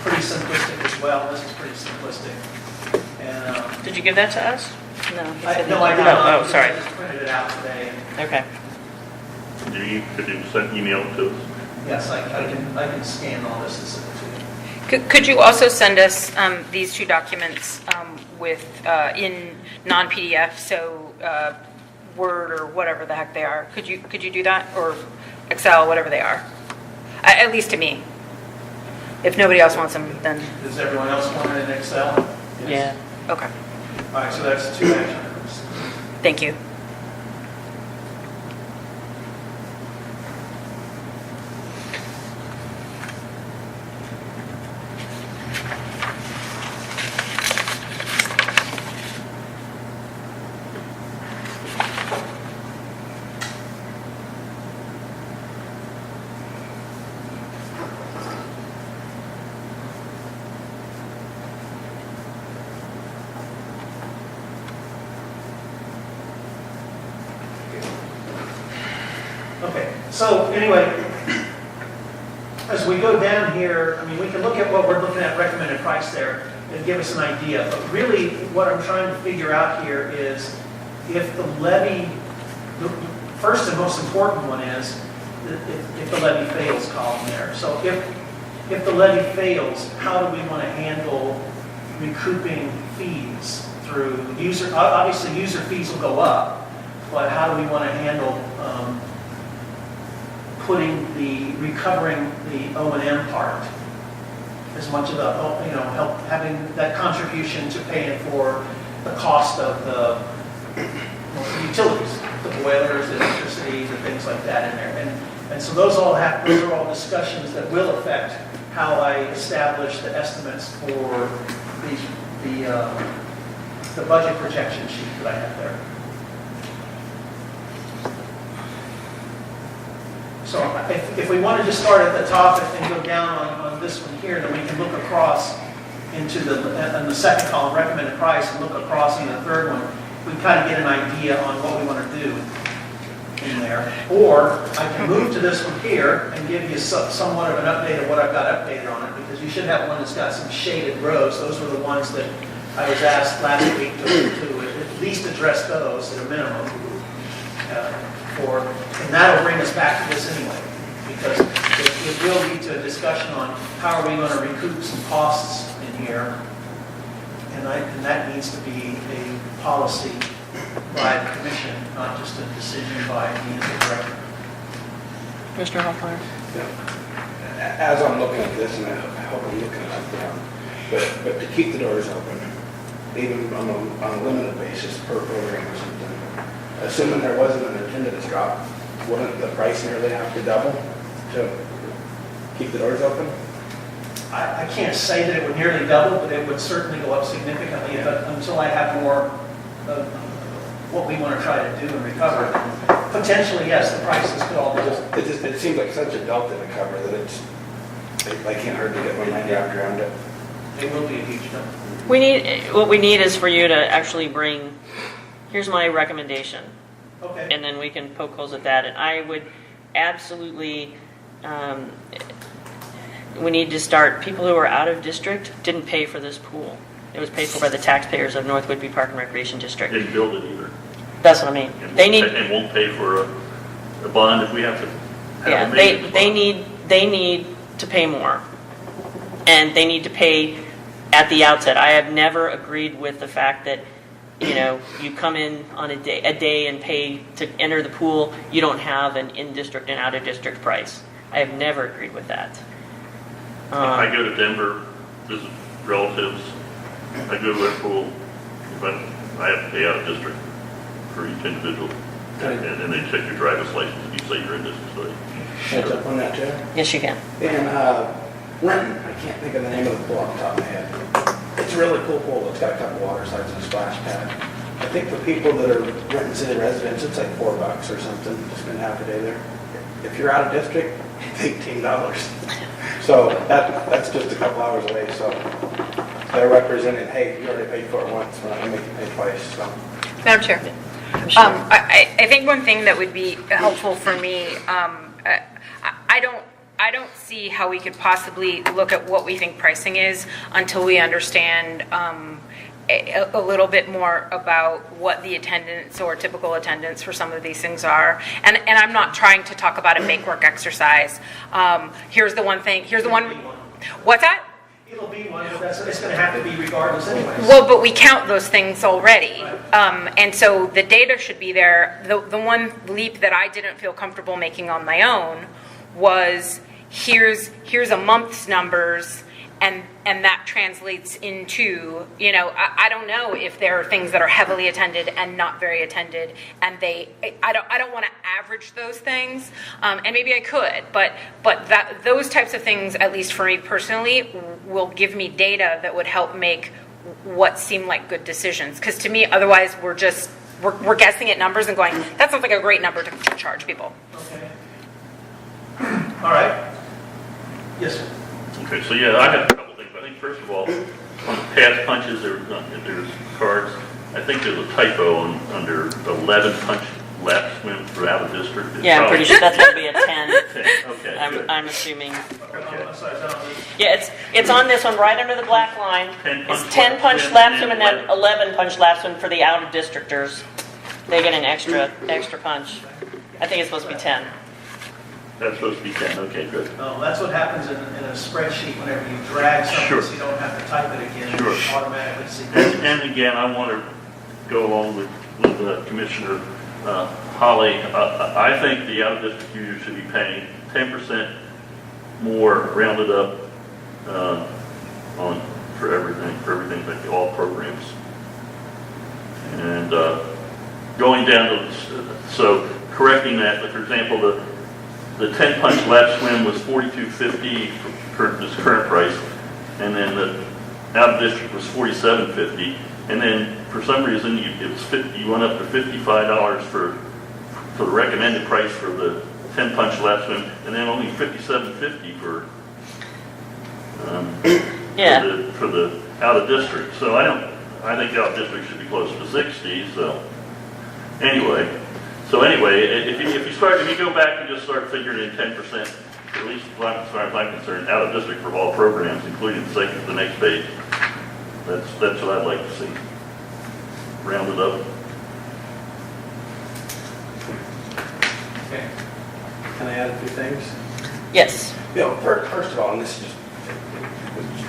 pretty simplistic as well, this is pretty simplistic. And Did you give that to us? No. I did Oh, not. oh, sorry. I just printed it out today. Okay. Could you send email to us? Yes, I can scan all this and send it to you. Could you also send us these 2 documents with in non-PDF, so Word or whatever the heck they are? Could you do that, or Excel, whatever they are? At least to me. If nobody else wants them, then Does everyone else want it in Excel? Yes. Yeah. okay. All right, so that's 2 action items. Thank you. Okay, so anyway, as we go down here, I mean, we can look at what we're looking at, recommended price there, and give us an idea. But really, what I'm trying to figure out here is if the levy, the first and most important one is if the levy fails column there. So if the levy fails, how do we want to handle recouping fees through obviously user fees will go up, but how do we want to handle recovering the O&M part as much of the, help having that contribution to paying for the cost of the utilities, the boilers, the electricity, the things like that in there. And so those are all discussions that will affect how I establish the estimates for the budget projection sheet that I have there. So if we wanted to start at the top and go down on this one here, then we can look across into the second column, recommended price, and look across in the third one. We can kind of get an idea on what we want to do in there. Or I can move to this one here and give you somewhat of an update of what I've got updated on it, because you should have one that's got some shaded rows. Those were the ones that I was asked last week to at least address those at a minimum. And that'll bring us back to this anyway, because it will lead to a discussion on how are we going to recoup some costs in here. And that needs to be a policy by the commission, not just a decision by me as a director. Commissioner Hofmeyer? Yeah. As I'm looking at this, and I hope I'm looking at it down, but to keep the doors open, even on a limited basis per program or something, assuming there wasn't an attendance drop, wouldn't the price nearly have to double to keep the doors open? I can't say that it would nearly double, but it would certainly go up significantly until I have more of what we want to try to do and recover. Potentially, yes, the prices could all double. It seems like such a delta to cover that I can't hardly get my mind wrapped around it. It will be a huge number. What we need is for you to actually bring, here's my recommendation. Okay. And then we can poke holes at that. And I would absolutely, we need to start, people who are out of district didn't pay for this pool. It was paid for by the taxpayers of North Whitby Park and Recreation District. Didn't build it either. That's what I mean. And won't pay for a bond if we have to have a maintenance bond. They need to pay more. And they need to pay at the outset. I have never agreed with the fact that, you come in on a day and pay to enter the pool, you don't have an in-district and out-of-district price. I have never agreed with that. I go to Denver, visit relatives, I go to their pool, but I have to pay out of district for each individual. And then they check your driver's license if you say you're in district. So Catch up on that too? Yes, you can. And Renton, I can't think of the name of the pool off the top of my head. It's a really cool pool. It's got a couple water slides and a splash pad. I think for people that are Renton City residents, it's like $4 or something to spend half a day there. If you're out of district, it's $18. So that's just a couple hours away. So they're representing, hey, you already paid for it once, we're not going to make you pay twice. So. Madam Chair. Sure. I think one thing that would be helpful for me, I don't see how we could possibly look at what we think pricing is until we understand a little bit more about what the attendance or typical attendance for some of these things are. And I'm not trying to talk about a make work exercise. Here's the one thing. Here's the one. What's that? It'll be one, but it's going to have to be regardless anyways. Well, but we count those things already. And so the data should be there. The one leap that I didn't feel comfortable making on my own was here's a month's numbers, and that translates into, I don't know if there are things that are heavily attended and not very attended, and I don't want to average those things, and maybe I could, but those types of things, at least for me personally, will give me data that would help make what seem like good decisions. Because to me, otherwise we're guessing at numbers and going, that sounds like a great number to charge people. Okay. All right. Yes, sir. Okay, so yeah, I have a couple things. I think first of all, on the pass punches, there's cards. I think there's a typo under 11 punch lap swim for out of district. Yeah, I'm pretty sure that's going to be a 10. Okay, good. I'm assuming. Okay. I'm sorry, Don. Yeah, it's on this one right under the black line. 10 It's punch 10 punch swim lap and swim and then 11 punch lap swim for the out-of-districtors. They get an extra punch. I think it's supposed to be 10. That's supposed to be 10. Okay, good. No, that's what happens in a spreadsheet whenever you drag something, Sure. so you don't have to type it again. Sure. It automatically sees. And again, I want to go along with Commissioner Holly. I think the out-of-district users should be paying 10% more rounded up for everything, like all programs. And going down to, so correcting that, like for example, the 10 punch lap swim was $42.50 for this current price, and then the out of district was $47.50, and then for some reason you went up to $55 for the recommended price for the 10 punch lap swim, and then only $57.50 for for the out of district. So I think out of district should be close to 60. So anyway, if you go back and just start figuring in 10%, at least as far as I'm concerned, out of district for all programs, including the next page. That's what I'd like to see. Rounded up. Okay. Can I add a few things? Yes. First of all, and this is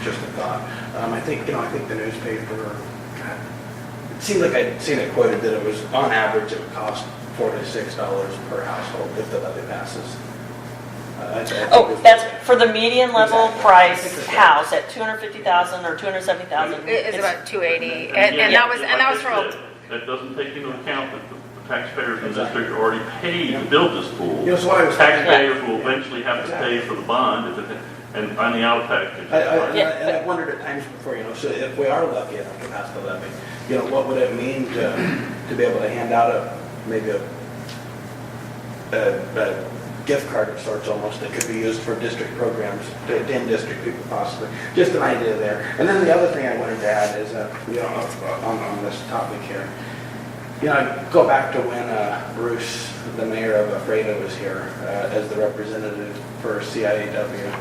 just a thought. I think the newspaper. It seemed like I'd seen it quoted that it was on average it would cost $4 to $6 per household if the levy passes. That's for the median level Exactly. price house at 250,000 or 270,000. It's about 280, and that was for all. That doesn't take into account that the taxpayers in the district already paid to build this pool. So what I was thinking- Taxpayers will eventually have to pay for the bond and on the out package. I wondered at times before, so if we are lucky enough to pass the levy, what would it mean to be able to hand out maybe a gift card of sorts almost that could be used for district programs, to in-district people possibly. Just an idea there. And then the other thing I wanted to add is, on this topic here, I go back to when Bruce, the mayor of Ephrata, was here as the representative for CIAW.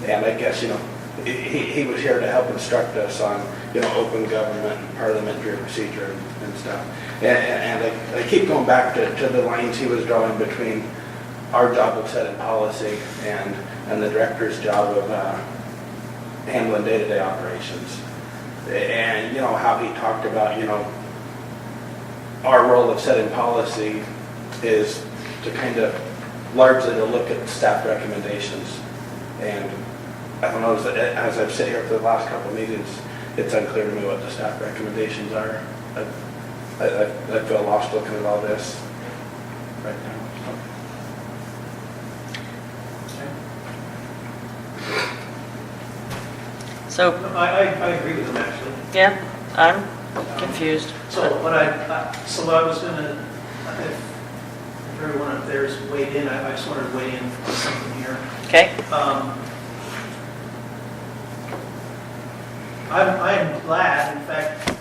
And I guess, he was here to help instruct us on, open government and parliamentary procedure and stuff. And I keep going back to the lines he was drawing between our job of setting policy and the director's job of handling day-to-day operations. And, how he talked about, our role of setting policy is to kind of largely to look at staff recommendations. And I don't know, as I've sat here for the last couple of meetings, it's unclear to me what the staff recommendations are. I feel lost looking at all this right now. So, I agree with them, actually. yeah, I'm confused. So what I was gonna, if everyone up there is weighed in, I just wanted to weigh in on something here. Okay. I'm glad, in fact,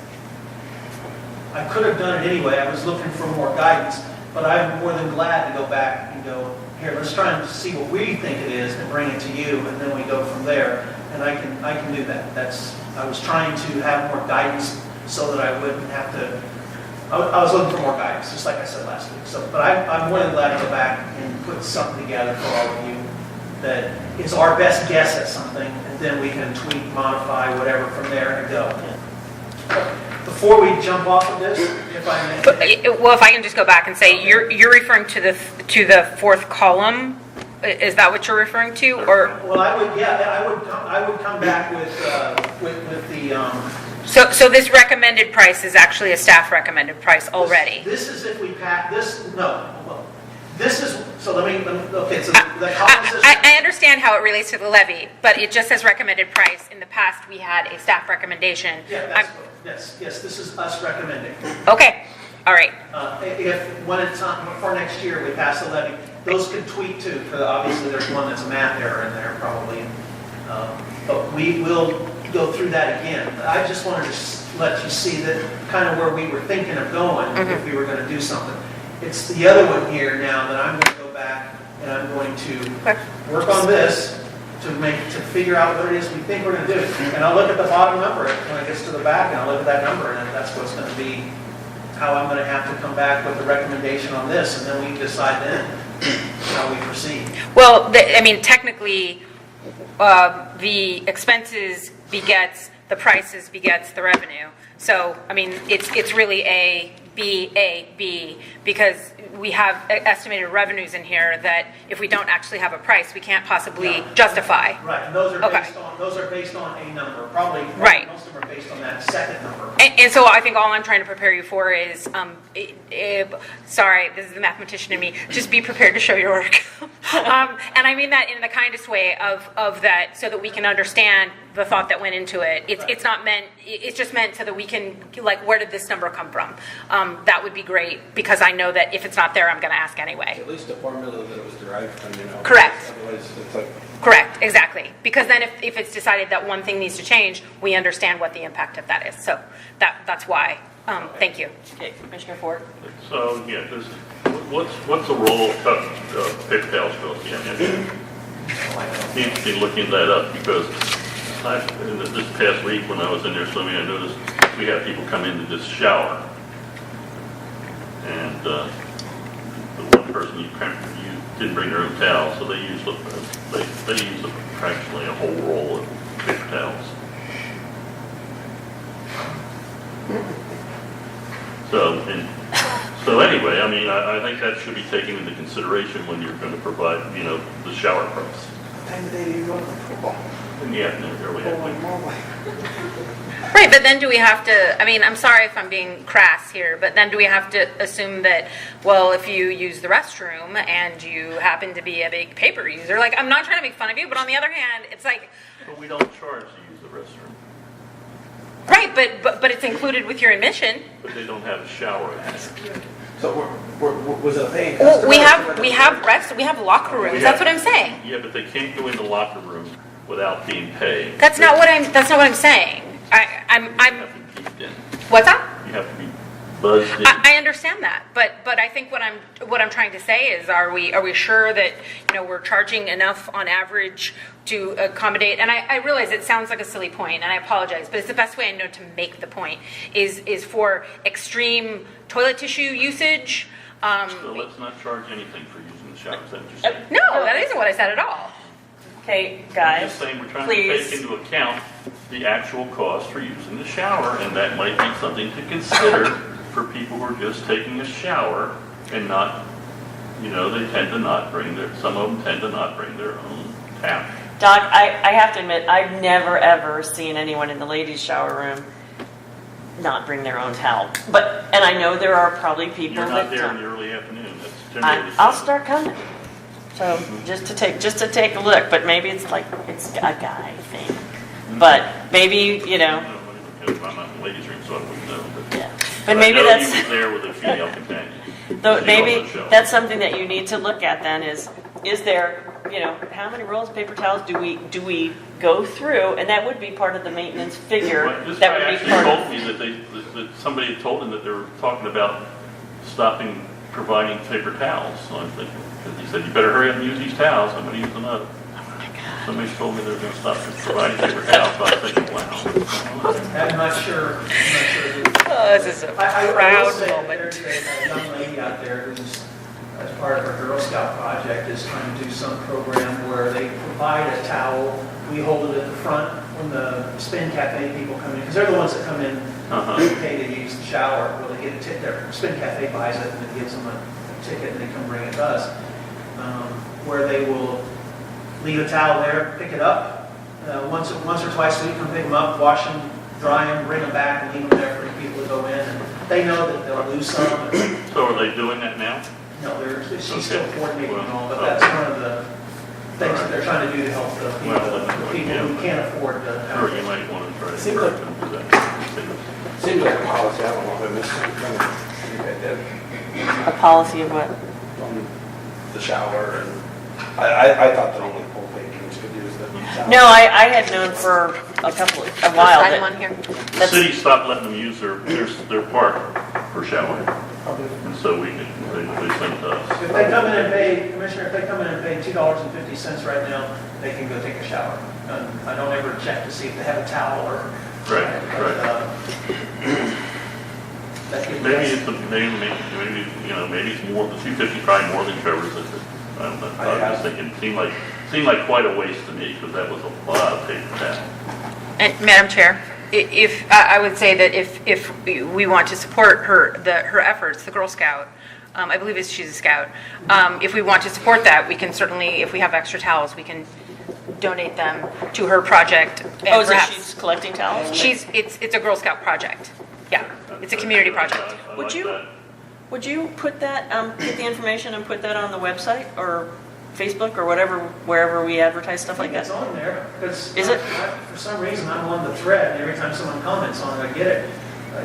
I could have done it anyway, I was looking for more guidance, but I'm more than glad to go back and go, here, let's try and see what we think it is and bring it to you, and then we go from there. And I can do that. I was trying to have more guidance so that I wouldn't have to, I was looking for more guidance, just like I said last week. But I'm more than glad to go back and put something together for all of you that is our best guess at something, and then we can tweak, modify, whatever from there and go. Before we jump off of this, if I may. Well, if I can just go back and say, you're referring to the fourth column. Is that what you're referring to, or? Well, I would come back with the. So this recommended price is actually a staff recommended price already. This is if we pass this. No, well, this is. So let me. Okay, so the column says. I understand how it relates to the levy, but it just says recommended price. In the past, we had a staff recommendation. Yeah, yes. This is us recommending. Okay, all right. If when it's for next year we pass the levy, those could tweak too. Obviously, there's one that's a math error in there probably, but we will go through that again. I just wanted to let you see that kind of where we were thinking of going if we were going to do something. It's the other one here now that I'm going to go back and I'm going to work on this to figure out what it is we think we're going to do. And I'll look at the bottom number when it gets to the back, and I'll look at that number, and that's what's going to be how I'm going to have to come back with a recommendation on this, and then we decide then how we proceed. Well, technically, the expenses begets the prices begets the revenue. So, it's really a B, because we have estimated revenues in here that if we don't actually have a price, we can't possibly justify. Right, and those are Okay. based on a number, probably Right. most of them are based on that second number. And so I think all I'm trying to prepare you for is, sorry, this is the mathematician in me, just be prepared to show your work. And I mean that in the kindest way of that, so that we can understand the thought that went into it. It's not meant, it's just meant so that we can, like, where did this number come from? That would be great, because I know that if it's not there, I'm going to ask anyway. At least the formula that it was derived from, Correct. Otherwise, it's like, Correct, exactly. Because then if it's decided that one thing needs to change, we understand what the impact of that is. So that's why. Thank you. Okay, Commissioner Ford? So, yeah, what's the role of paper towels, Bill? Yeah, need to be looking that up, because this past week when I was in there swimming, I noticed we had people come in to just shower. And the one person you didn't bring their own towel, so they used practically a whole roll of paper towels. So anyway, I mean, I think that should be taken into consideration when you're going to provide, the shower price. what time of day do you go to football? In the afternoon, early afternoon. Right, but then do we have to, I mean, I'm sorry if I'm being crass here, but then do we have to assume that, well, if you use the restroom and you happen to be a big paper user, like, I'm not trying to make fun of you, but on the other hand, it's like, But we don't charge to use the restroom, right, but it's included with your admission. but they don't have a shower. So was it a paying Well, customer? we have locker rooms, that's what I'm saying. Yeah, but they can't go in the locker room without being paid. That's not what I'm saying. I'm, You have to be peeked in. what's that? You have to be buzzed in. I understand that, but I think what I'm trying to say is, are we sure that we're charging enough on average to accommodate? And I realize it sounds like a silly point, and I apologize, but it's the best way I know to make the point is for extreme toilet tissue usage. So let's not charge anything for using the shower. Is that what you're saying? No, that isn't what I said at all. Okay, I'm guys, just saying we're trying please. to take into account the actual cost for using the shower, and that might be something to consider for people who are just taking a shower and not, they tend to not bring some of them tend to not bring their own tap. Doc, I have to admit, I've never ever seen anyone in the ladies' shower room not bring their own towel. And I know there are probably people You're that not there in don't. the early afternoon. That's generally the I'll same. start coming. So just to take a look, but maybe it's a guy thing. But maybe, I'm not in the ladies' room, so I wouldn't know. yeah. But I maybe know that's. you was there with a female companion. Though She maybe also showed. that's something that you need to look at then is there, how many rolls of paper towels do we go through? And that would be part of the maintenance figure. Right, this guy That would be actually part told of. me that somebody had told him that they were talking about stopping providing paper towels. So I'm thinking, because he said, you better hurry up and use these towels, I'm going to use them up. Oh my God. Somebody told me they were going to stop providing paper towels, so I was thinking, wow. I'm not sure. Oh, this is a I will proud say that moment. there's a young lady out there who's, as part of her Girl Scout project, is trying to do some program where they provide a towel. We hold it at the front when the Spin Cafe people come in, because they're the ones that come in, pay to use the shower, where they get a ticket. Their Spin Cafe buys it and it gives them a ticket and they come bring it to us. Where they will leave a towel there, pick it up, once or twice a week, come pick them up, wash them, dry them, bring them back, and leave them there for people to go in. And they know that they'll lose some. So are they doing that now? No, she's still Okay. coordinating and all, but Well, that's one of the things that they're trying to do to help the people who can't afford to. Or you might want to try to Seems encourage like- them to do that. Seems like a policy, I don't know if I missed something. A policy of what? On the shower, and I thought that only pool patrons could use the shower. No, I had known for a while. Item that- on here. The That's- city stopped letting them use their park for showering, and so they sent us. If they come in and pay, Commissioner, if they come in and pay $2.50 right now, they can go take a shower. I don't ever check to see if they have a towel or. Right. That gives Maybe us- maybe it's more, the 250 probably more than covers it. I don't know, I was just thinking, it seemed like quite a waste to me, because that was a lot of paper towel. And Madam Chair, If, I would say that if we want to support her efforts, the Girl Scout, I believe she's a scout, if we want to support that, we can certainly, if we have extra towels, we can donate them to her project. And Oh, is it perhaps- she's collecting towels? It's a Girl Scout project. Yeah, it's a community project. I Would like you- that. Would you put that, get the information and put that on the website or Facebook or whatever, wherever we advertise stuff like It's that? on there. Is it? For some reason, I'm on the thread, and every time someone comments on it, I get it.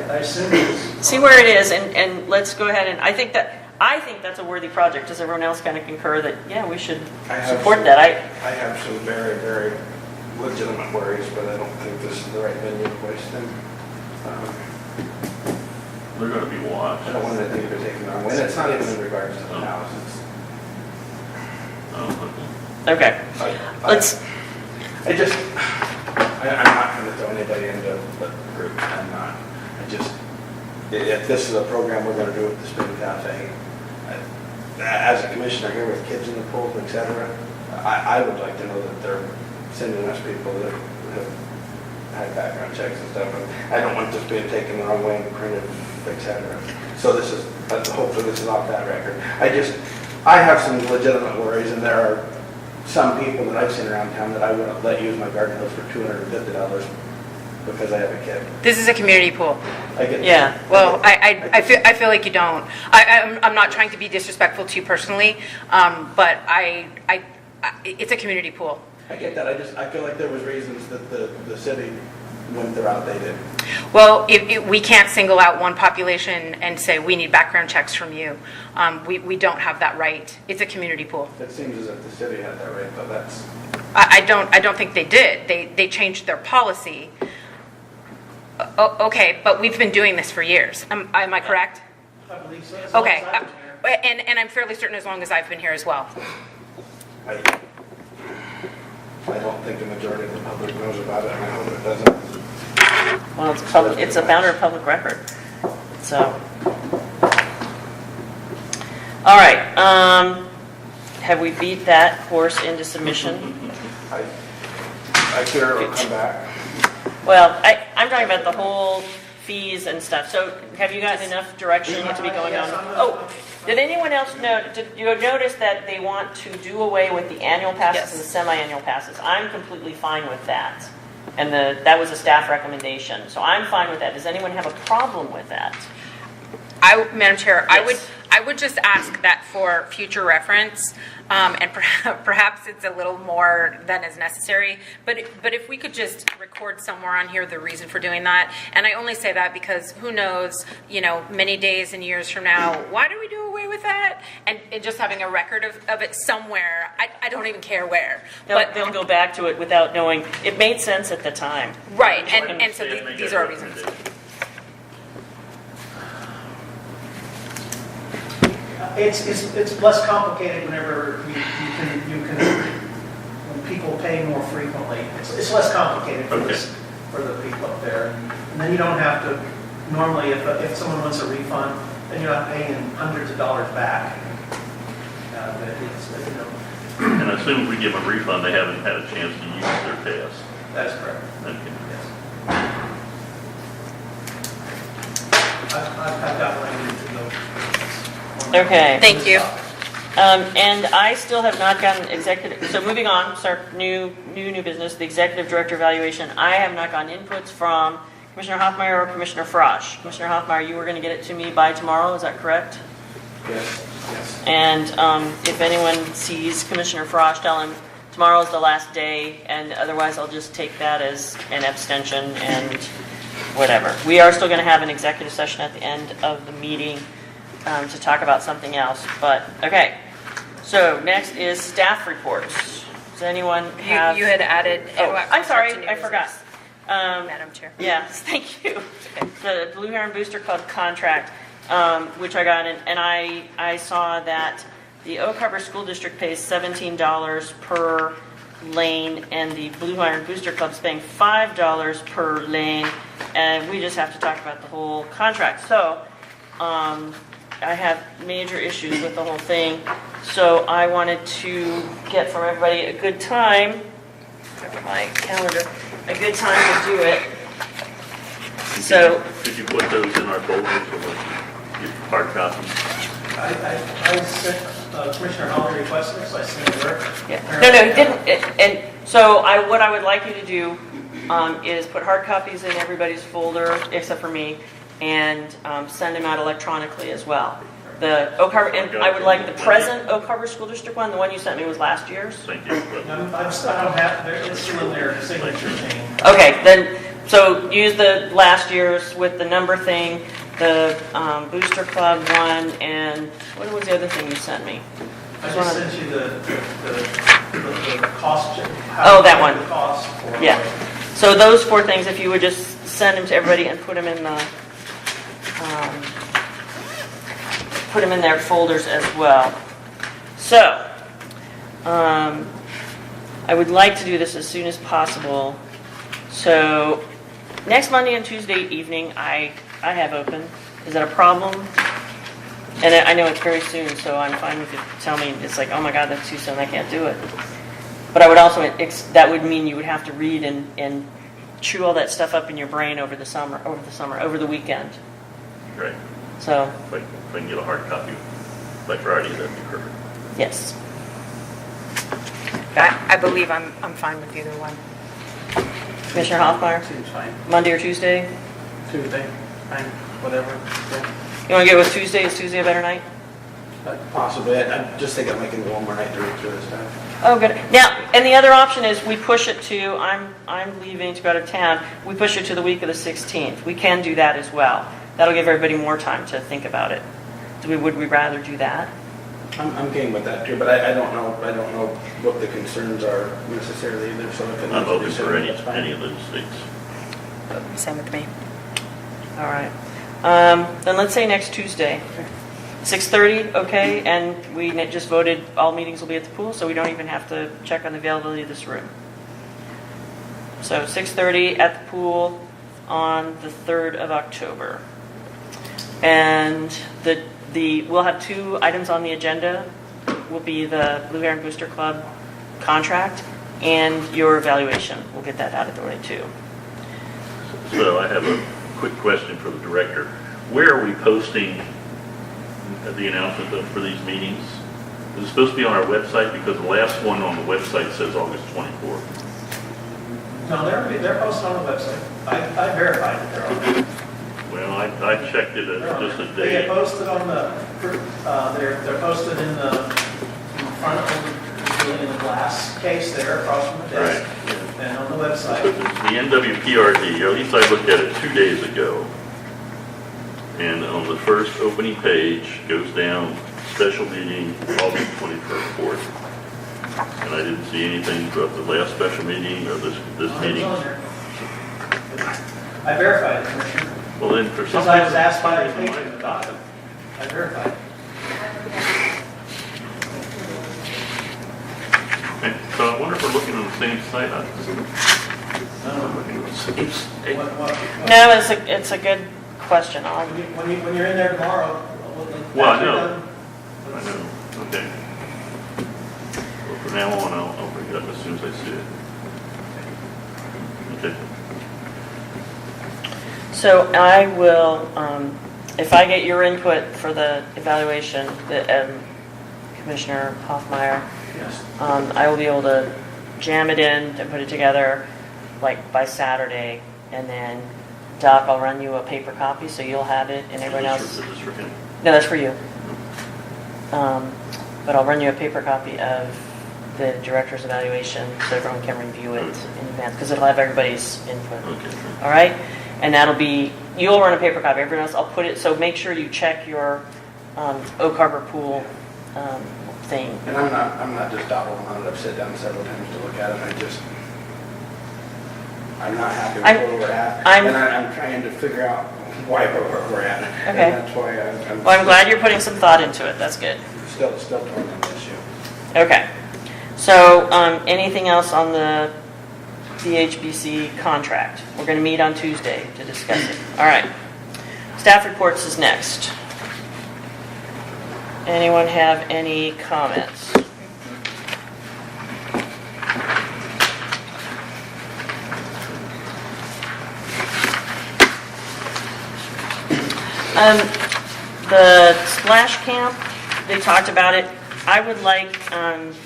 I assume it's. See where it is, and let's go ahead and, I think that's a worthy project. Does everyone else kind of concur that, yeah, we should I have support some- that? I have some very, very legitimate worries, but I don't think this is the right venue to voice them. They're gonna be watched. I don't want anything to be taken wrong way. And it's not even in regards to the house. Oh, Okay, let's, I'm not going to throw anybody into the group. I'm not. If this is a program we're going to do with the Spring Cafe, as a commissioner here with kids in the pool, et cetera, I would like to know that they're sending us people that have had background checks and stuff. And I don't want this being taken the wrong way and printed, et cetera. So this is, hopefully this is off that record. I have some legitimate worries, and there are some people that I've seen around town that I wouldn't let use my garden hose for $250 because I have a kid. This is a community pool. I get. Yeah. Well, I feel like you don't. I'm not trying to be disrespectful to you personally, but it's a community pool. I get that. I feel like there was reasons that the city went the route they did. Well, we can't single out one population and say we need background checks from you. We don't have that right. It's a community pool. It seems as if the city had that right, but that's. I don't think they did. They changed their policy. Okay, but we've been doing this for years. Am I correct? I believe so. As long Okay, as I've been here. and I'm fairly certain as long as I've been here as well. I don't think the majority of the public knows about it, and I hope it doesn't. well, it's a matter of public record, so. All right, have we beat that horse into submission? I fear it'll come back. Well, I'm talking about the whole fees and stuff. So have you gotten enough direction to be going on? Oh, did anyone else know, did you notice that they want to do away with the annual passes Yes. and the semi-annual passes? I'm completely fine with that. And that was a staff recommendation. So I'm fine with that. Does anyone have a problem with that? Madam Chair, Yes. I would just ask that for future reference, and perhaps it's a little more than is necessary, but if we could just record somewhere on here the reason for doing that, and I only say that because who knows, many days and years from now, why do we do away with that? And just having a record of it somewhere, I don't even care where. They'll go back to it without knowing, it made sense at the time. Right, and so Make these that are our reasons. recommendation. It's less complicated whenever you can, when people pay more frequently. It's less complicated for Okay. for the people up there. And then you don't have to, normally if someone wants a refund, then you're not paying hundreds of dollars back. But And I assume if we give them a refund, they haven't had a chance to use their pass. that is correct. Okay. Yes. I've got language to go. Okay. Thank you. And I still have not gotten executive, so moving on, start new business, the executive director evaluation. I have not gotten inputs from Commissioner Hoffmeyer or Commissioner Frosch. Commissioner Hoffmeyer, you were going to get it to me by tomorrow, is that correct? Yes, yes. And if anyone sees Commissioner Frosch, tell him tomorrow's the last day, and otherwise I'll just take that as an abstention and whatever. We are still going to have an executive session at the end of the meeting to talk about something else, but, okay. So next is staff reports. Does anyone have? You had added. Oh, I'm sorry, I forgot. Madam Chair. Yes, thank you. The Blue Heron Booster Club contract, which I got, and I saw that the Oak Harbor School District pays $17 per lane, and the Blue Heron Booster Club's paying $5 per lane, and we just have to talk about the whole contract. So, I have major issues with the whole thing, so I wanted to get from everybody a good time, look at my calendar, a good time to do it. So, Could you put those in our folders or get hard copies? I sent, Commissioner Holly requested this, I sent it to her. yeah. No, he didn't, and so what I would like you to do is put hard copies in everybody's folder, except for me, and send them out electronically as well. The Oak Harbor, and I would like the present Oak Harbor School District one, the one you sent me was last year's. Thank you. I'm still, I don't have, it's still in their signature chain. Okay, then, so use the last year's with the number thing, the Booster Club one, and what was the other thing you sent me? I just sent you the cost. Oh, that one. The cost for. Yeah. So those 4 things, if you would just send them to everybody and put them in the, put them in their folders as well. So, I would like to do this as soon as possible. So, next Monday and Tuesday evening, I have open. Is that a problem? And I know it's very soon, so I'm fine with you tell me, it's like, oh my God, that's too soon, I can't do it. But I would also, that would mean you would have to read and chew all that stuff up in your brain over the weekend. Great. So, If I can get a hard copy by Friday, that'd be perfect. yes. I believe I'm fine with either one. Commissioner Hoffmeyer, Seems fine. Monday or Tuesday? Tuesday, fine, whatever. Yeah. You want to go with Tuesday? Is Tuesday a better night? Possibly, I just think I'm making one more night to read through this stuff. Oh, good. Now, and the other option is we push it to, I'm leaving to go out of town, we push it to the week of the 16th. We can do that as well. That'll give everybody more time to think about it. Would we rather do that? I'm game with that too, but I don't know what the concerns are necessarily either, so if it I'm needs to be open for sooner, that's fine. any of those dates. Same with me. All right. Then let's say next Tuesday. 6:30, okay? And we just voted all meetings will be at the pool, so we don't even have to check on the availability of this room. So 6:30 at the pool on the 3rd of October. And we'll have 2 items on the agenda. Will be the Blue Heron Booster Club contract and your evaluation. We'll get that out of the way too. So I have a quick question for the director. Where are we posting the announcement for these meetings? Is it supposed to be on our website? Because the last one on the website says August 24th. No, they're posted on the website. I verified that they're on. Well, I checked it as just a They get day. posted on they're posted in front of in the glass case there across from the desk. Right. And on the website. The NWPRD, or at least I looked at it 2 days ago. And on the first opening page, goes down, special meeting, August 24th. And I didn't see anything about the last special meeting or this It's meeting. on there. I verified it, Commissioner. Well, then, for some Since I was reason- asked by the patient about it, I verified it. Okay, so I wonder if we're looking on the same site. I'm looking at the same site. No, it's a good question. When you're in there tomorrow. Well, I after know. you're done, I know, okay. Well, from now on, I'll bring it up as soon as I see it. Okay. So I will, if I get your input for the evaluation, Commissioner Hoffmeyer, Yes. I will be able to jam it in and put it together like by Saturday, and then Doc, I'll run you a paper copy so you'll have it and everyone else. Is this for him? No, that's for you. But I'll run you a paper copy of the director's evaluation so everyone can review it in advance because it'll have everybody's input. Okay. All right? And that'll be, you'll run a paper copy. Everyone else, I'll put it, so make sure you check your Oak Harbor Pool thing. And I'm not just dabbling on it, I've sat down several times to look at it, I'm not happy with where we're at. And I'm trying to figure out why we're at. Okay. And that's why Well, I'm glad you're putting some thought into it. That's good. still torn on the issue. Okay. So, anything else on the BHBC contract? We're going to meet on Tuesday to discuss it. All right. Staff reports is next. Anyone have any comments? The splash camp, they talked about it. I would like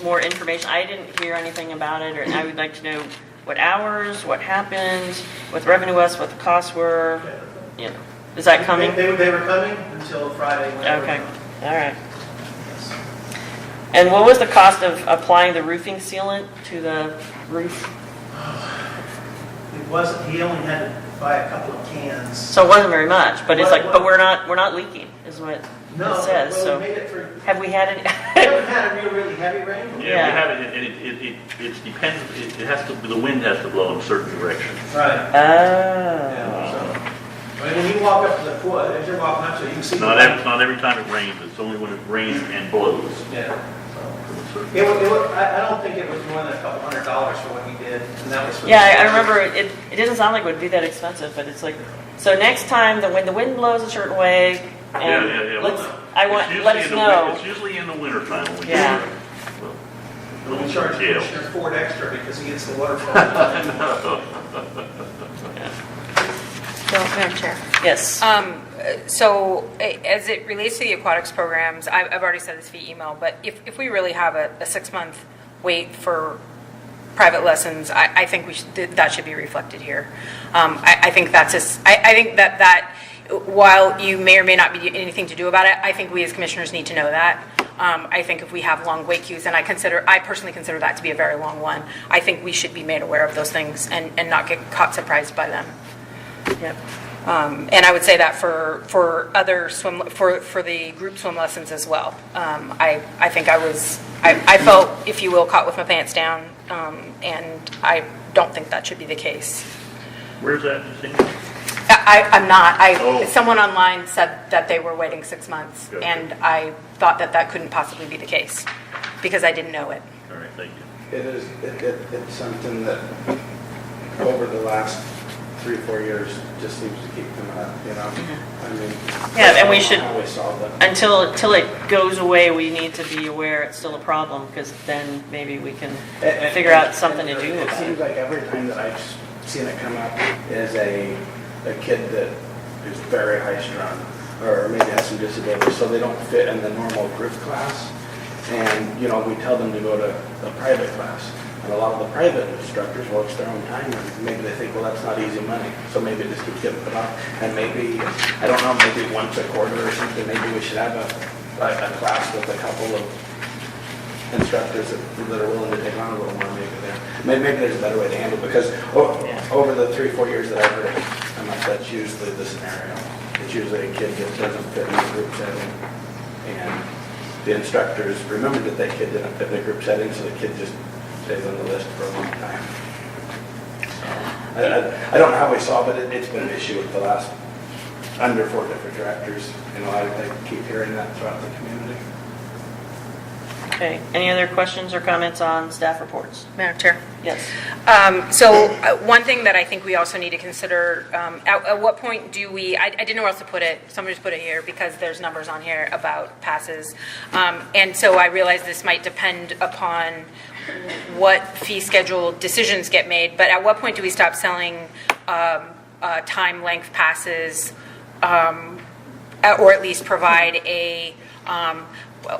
more information. I didn't hear anything about it, or I would like to know what hours, what happened, what the revenue was, what the costs were. You know, is that coming? They were coming until Friday. when they were Okay, coming. all right. Yes. And what was the cost of applying the roofing sealant to the roof? It wasn't, he only had to buy a couple of cans. So it wasn't very much, but it's Well, like, but we're not leaking, is what No, it says. well, So we made it for, have we had we any? haven't had a really heavy rain. Yeah, Yeah. we have it, and it depends, it has to, the wind has to blow in a certain direction. Right. Yeah, Oh. so, I mean, when you walk up to the pool, as you're walking up to it, you can see. Not every time it rains, it's only when it rains and blows. Yeah. So, I don't think it was more than a couple $100 for what he did, and that was for. Yeah, I remember it didn't sound like it would be that expensive, but it's like, so next time, when the wind blows a certain way, and Yeah. let It's us usually know. It's usually in the wintertime when we do Yeah. it. Well, We charge yeah. Commissioner Ford extra because he gets the waterfall. So, Madam Chair. Yes. So as it relates to the aquatics programs, I've already said this via email, but if we really have a 6-month wait for private lessons, I think that should be reflected here. I think I think that while you may or may not be anything to do about it, I think we as commissioners need to know that. I think if we have long wait queues, and I personally consider that to be a very long one, I think we should be made aware of those things and not get caught surprised by them. Yep. And I would say that for other for the group swim lessons as well. I think I felt, if you will, caught with my pants down, and I don't think that should be the case. Where's that? You see? I'm not. Oh. Someone online said that they were waiting 6 months, Okay. and I thought that couldn't possibly be the case because I didn't know it. All right, thank you. It is, it's something that over the last 3-4 years just seems to keep coming up, you know? I mean. Yeah, and we I don't know should- how we solve it. Until it goes away, we need to be aware it's still a problem, because then maybe we can figure out something to do It about seems it. like every time that I've seen it come up is a kid that is very high strung, or maybe has some disabilities, so they don't fit in the normal group class. And, you know, we tell them to go to a private class. And a lot of the private instructors, well, it's their own time, and maybe they think, well, that's not easy money, so maybe it just keeps getting put off. And maybe, I don't know, maybe once a quarter or something, maybe we should have a class with a couple of instructors that are willing to take on a little more maybe there. Maybe there's a better way to handle it, because over the 3-4 years that I've heard it, that's usually the scenario. It's usually a kid that doesn't fit in the group setting, and the instructors remember that that kid didn't fit in the group setting, so the kid just stays on the list for a long time. I don't know how we solve it. It's been an issue with the last, under 4 different directors. You know, I keep hearing that throughout the community. Okay, any other questions or comments on staff reports? Madam Chair. Yes. So one thing that I think we also need to consider, at what point do we, I didn't know where else to put it, somebody just put it here because there's numbers on here about passes. And so I realize this might depend upon what fee schedule decisions get made, but at what point do we stop selling time length passes, or at least provide a,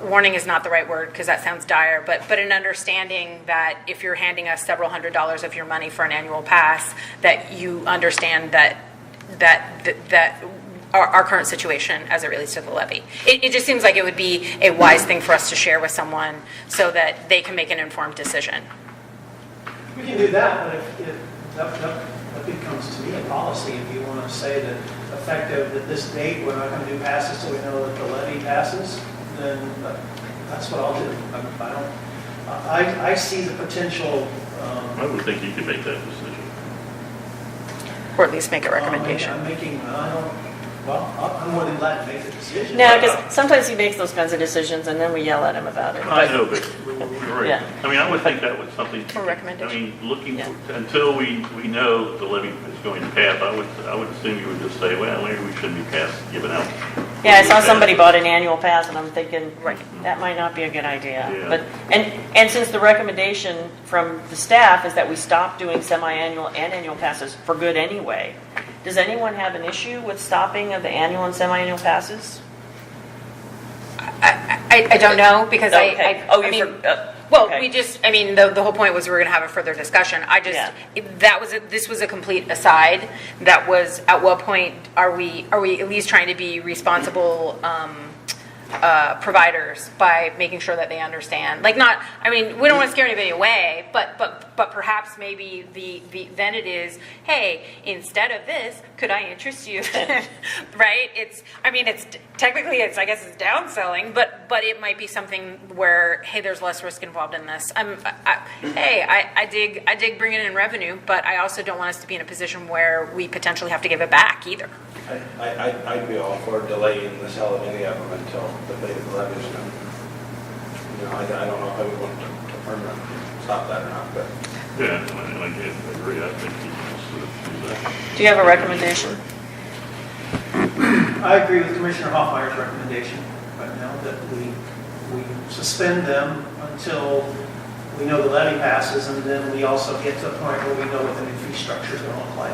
warning is not the right word because that sounds dire, but an understanding that if you're handing us several $100s of your money for an annual pass, that you understand that our current situation as it relates to the levy. It just seems like it would be a wise thing for us to share with someone so that they can make an informed decision. We can do that, but if that becomes to me a policy, if you want to say that effective at this date, we're not going to do passes till we know that the levy passes, then that's what I'll do. I see the potential. I would think you could make that decision. Or at least make a recommendation. I'm more than glad to make the decision. No, because sometimes he makes those kinds of decisions and then we yell at him about it. I know, but you're right. Yeah. I mean, I would think that was something. Or recommendation. I mean, looking, Yeah. until we know the levy is going to pass, I would assume you would just say, well, maybe we shouldn't be giving out Yeah, I saw somebody bought an annual pass, and I'm thinking, Right. that might not be a good idea. Yeah. But, and since the recommendation from the staff is that we stop doing semi-annual and annual passes for good anyway, does anyone have an issue with stopping of the annual and semi-annual passes? I don't know, because Okay. I Oh, I you mean, well, well, we just, I mean, the whole point was we were going to have a further discussion. I just, Yeah. this was a complete aside. That was, at what point are we at least trying to be responsible providers by making sure that they understand? Like, not, I mean, we don't want to scare anybody away, but perhaps maybe then it is, hey, instead of this, could I interest you? Right? It's, I mean, it's technically, I guess it's downselling, but it might be something where, hey, there's less risk involved in this. I dig bringing in revenue, but I also don't want us to be in a position where we potentially have to give it back either. I'd be all for delaying the sale of any of them until the levy's done. You know, I don't know if I would want to permanently stop that or not, but. Yeah, I agree, I think you should do that. Do you have a recommendation? I agree with Commissioner Hoffmeyer's recommendation right now, that we suspend them until we know the levy passes, and then we also get to a point where we know what the new fee structure is going to look like.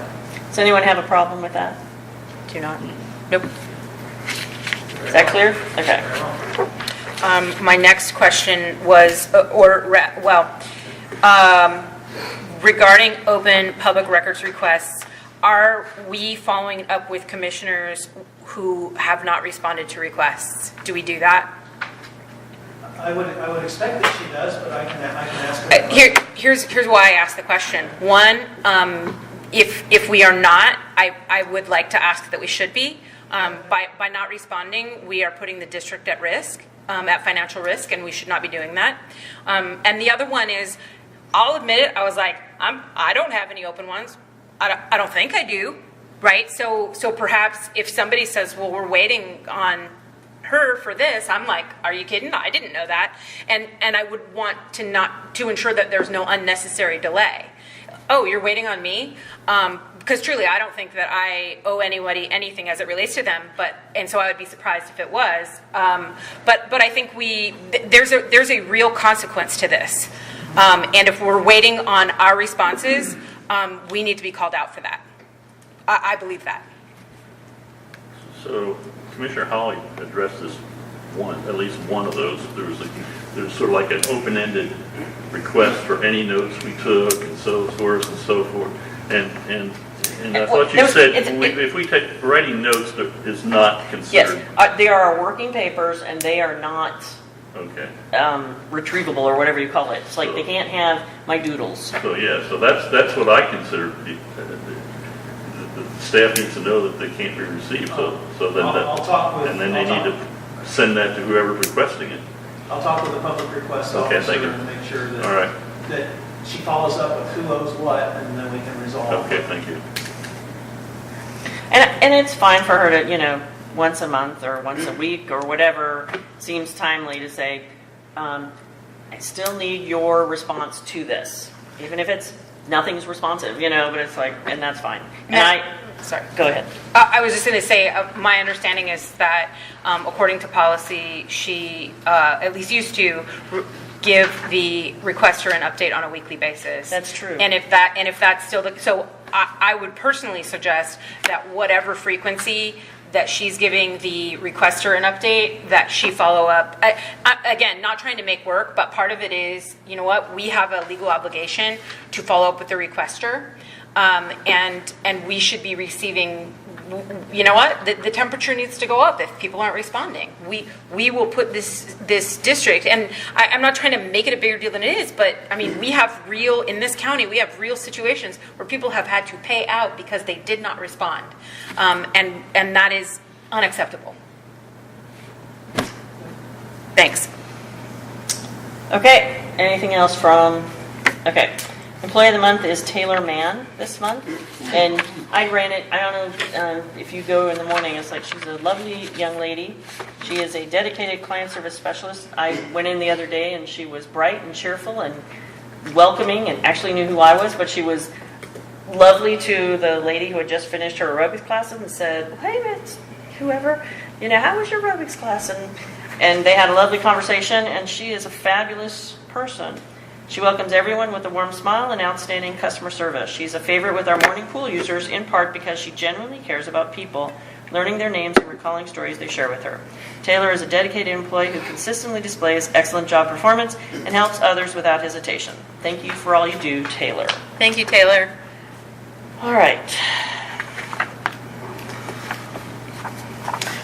Does anyone have a problem with that? Do you not? Nope. Is that clear? Okay. My next question was, regarding open public records requests, are we following up with commissioners who have not responded to requests? Do we do that? I would expect that she does, but I can ask her. Here's why I asked the question. One, if we are not, I would like to ask that we should be. By not responding, we are putting the district at risk, at financial risk, and we should not be doing that. And the other one is, I'll admit it, I was like, I don't have any open ones. I don't think I do, right? So perhaps if somebody says, well, we're waiting on her for this, I'm like, are you kidding? I didn't know that. And I would want to ensure that there's no unnecessary delay. Oh, you're waiting on me? Because truly, I don't think that I owe anybody anything as it relates to them, and so I would be surprised if it was. But I think there's a real consequence to this. And if we're waiting on our responses, we need to be called out for that. I believe that. So Commissioner Hawley addressed this at least one of those. There's sort of like an open-ended request for any notes we took and so forth and so forth. And I thought you said if we take writing notes, that is not considered. Yes, they are our working papers, and they are not Okay. retrievable or whatever you call it. It's like they can't have my doodles. So yeah, so that's what I consider. The staff needs to know that they can't be received. So then I'll talk with. and then they need to send that to whoever's requesting it. I'll talk with the public request Okay, officer thank you. and make sure that. All right. That she follows up with who owes what, and then we can resolve. Okay, thank you. And it's fine for her to, once a month or once a week or whatever seems timely to say, I still need your response to this. Even if it's nothing's responsive, but it's like, and that's fine. Sorry. Go ahead. I was just going to say, my understanding is that according to policy, she at least used to give the requester an update on a weekly basis. That's true. And if that's still so I would personally suggest that whatever frequency that she's giving the requester an update, that she follow up. Again, not trying to make work, but part of it is, you know what, we have a legal obligation to follow up with the requester, and we should be receiving. You know what? The temperature needs to go up if people aren't responding. We will put this district, and I'm not trying to make it a bigger deal than it is, but I mean, in this county, we have real situations where people have had to pay out because they did not respond, and that is unacceptable. Thanks. Okay, anything else okay. Employee of the month is Taylor Mann this month, and I ran it. I don't know if you go in the morning. It's like she's a lovely young lady. She is a dedicated client service specialist. I went in the other day, and she was bright and cheerful and welcoming, and actually knew who I was. But she was lovely to the lady who had just finished her aerobics classes and said, "Hey, it's whoever, how was your aerobics class? And they had a lovely conversation, and she is a fabulous person. She welcomes everyone with a warm smile and outstanding customer service. She's a favorite with our morning pool users, in part because she genuinely cares about people, learning their names and recalling stories they share with her. Taylor is a dedicated employee who consistently displays excellent job performance and helps others without hesitation. Thank you for all you do, Taylor. Thank you, Taylor. All right.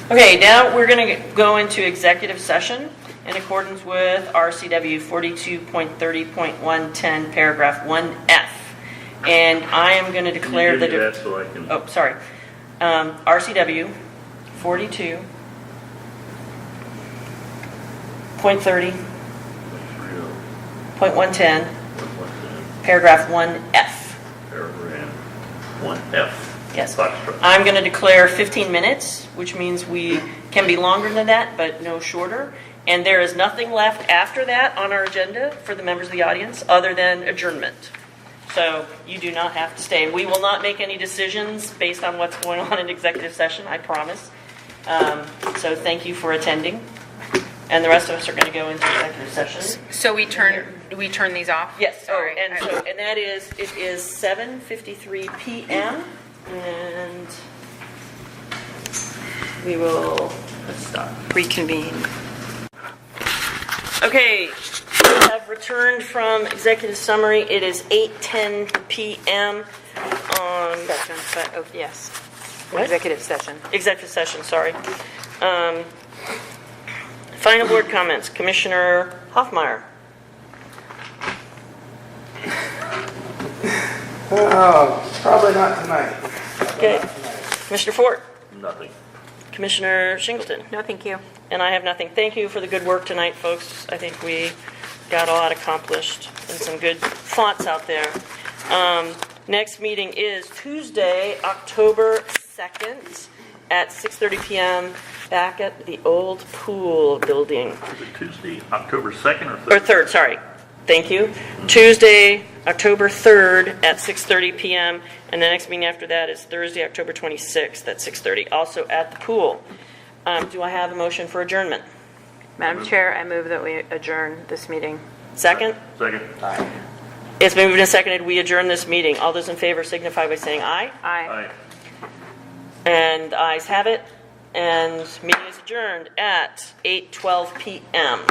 Okay, now we're going to go into executive session in accordance with RCW 42.30.110, paragraph 1F. And I am going to declare Can you the... give me that so I can... Oh, sorry. RCW 42.30.110, paragraph 1F. Paragraph 1F. Yes. Foxtrot. I'm going to declare 15 minutes, which means we can be longer than that, but no shorter. And there is nothing left after that on our agenda for the members of the audience other than adjournment. So you do not have to stay. We will not make any decisions based on what's going on in executive session, I promise. So thank you for attending. And the rest of us are going to go into executive session. So we turn these off? Yes. Sorry. And that is, it is 7:53 p.m. And we will, let's stop. Reconvene. Okay, we have returned from executive summary. It is 8:10 p.m. on Session, but, oh, yes. What? Executive session. executive session, sorry. Final board comments, Commissioner Hoffmeyer. Oh, probably not tonight. Okay. Commissioner Fort, Nothing. Commissioner Shingleton. No, thank you. And I have nothing. Thank you for the good work tonight, folks. I think we got a lot accomplished and some good thoughts out there. Next meeting is Tuesday, October 2nd at 6:30 p.m. back at the old pool building. Is it Tuesday, October 2nd or 3rd? Or 3rd, sorry. Thank you. Tuesday, October 3rd at 6:30 p.m. And the next meeting after that is Thursday, October 26th at 6:30, also at the pool. Do I have a motion for adjournment? Madam Chair, I move that we adjourn this meeting. Second? Second. Aye. It's been moved and seconded. We adjourn this meeting. All those in favor signify by saying aye. Aye. Aye. And the ayes have it. And meeting is adjourned at 8:12 p.m.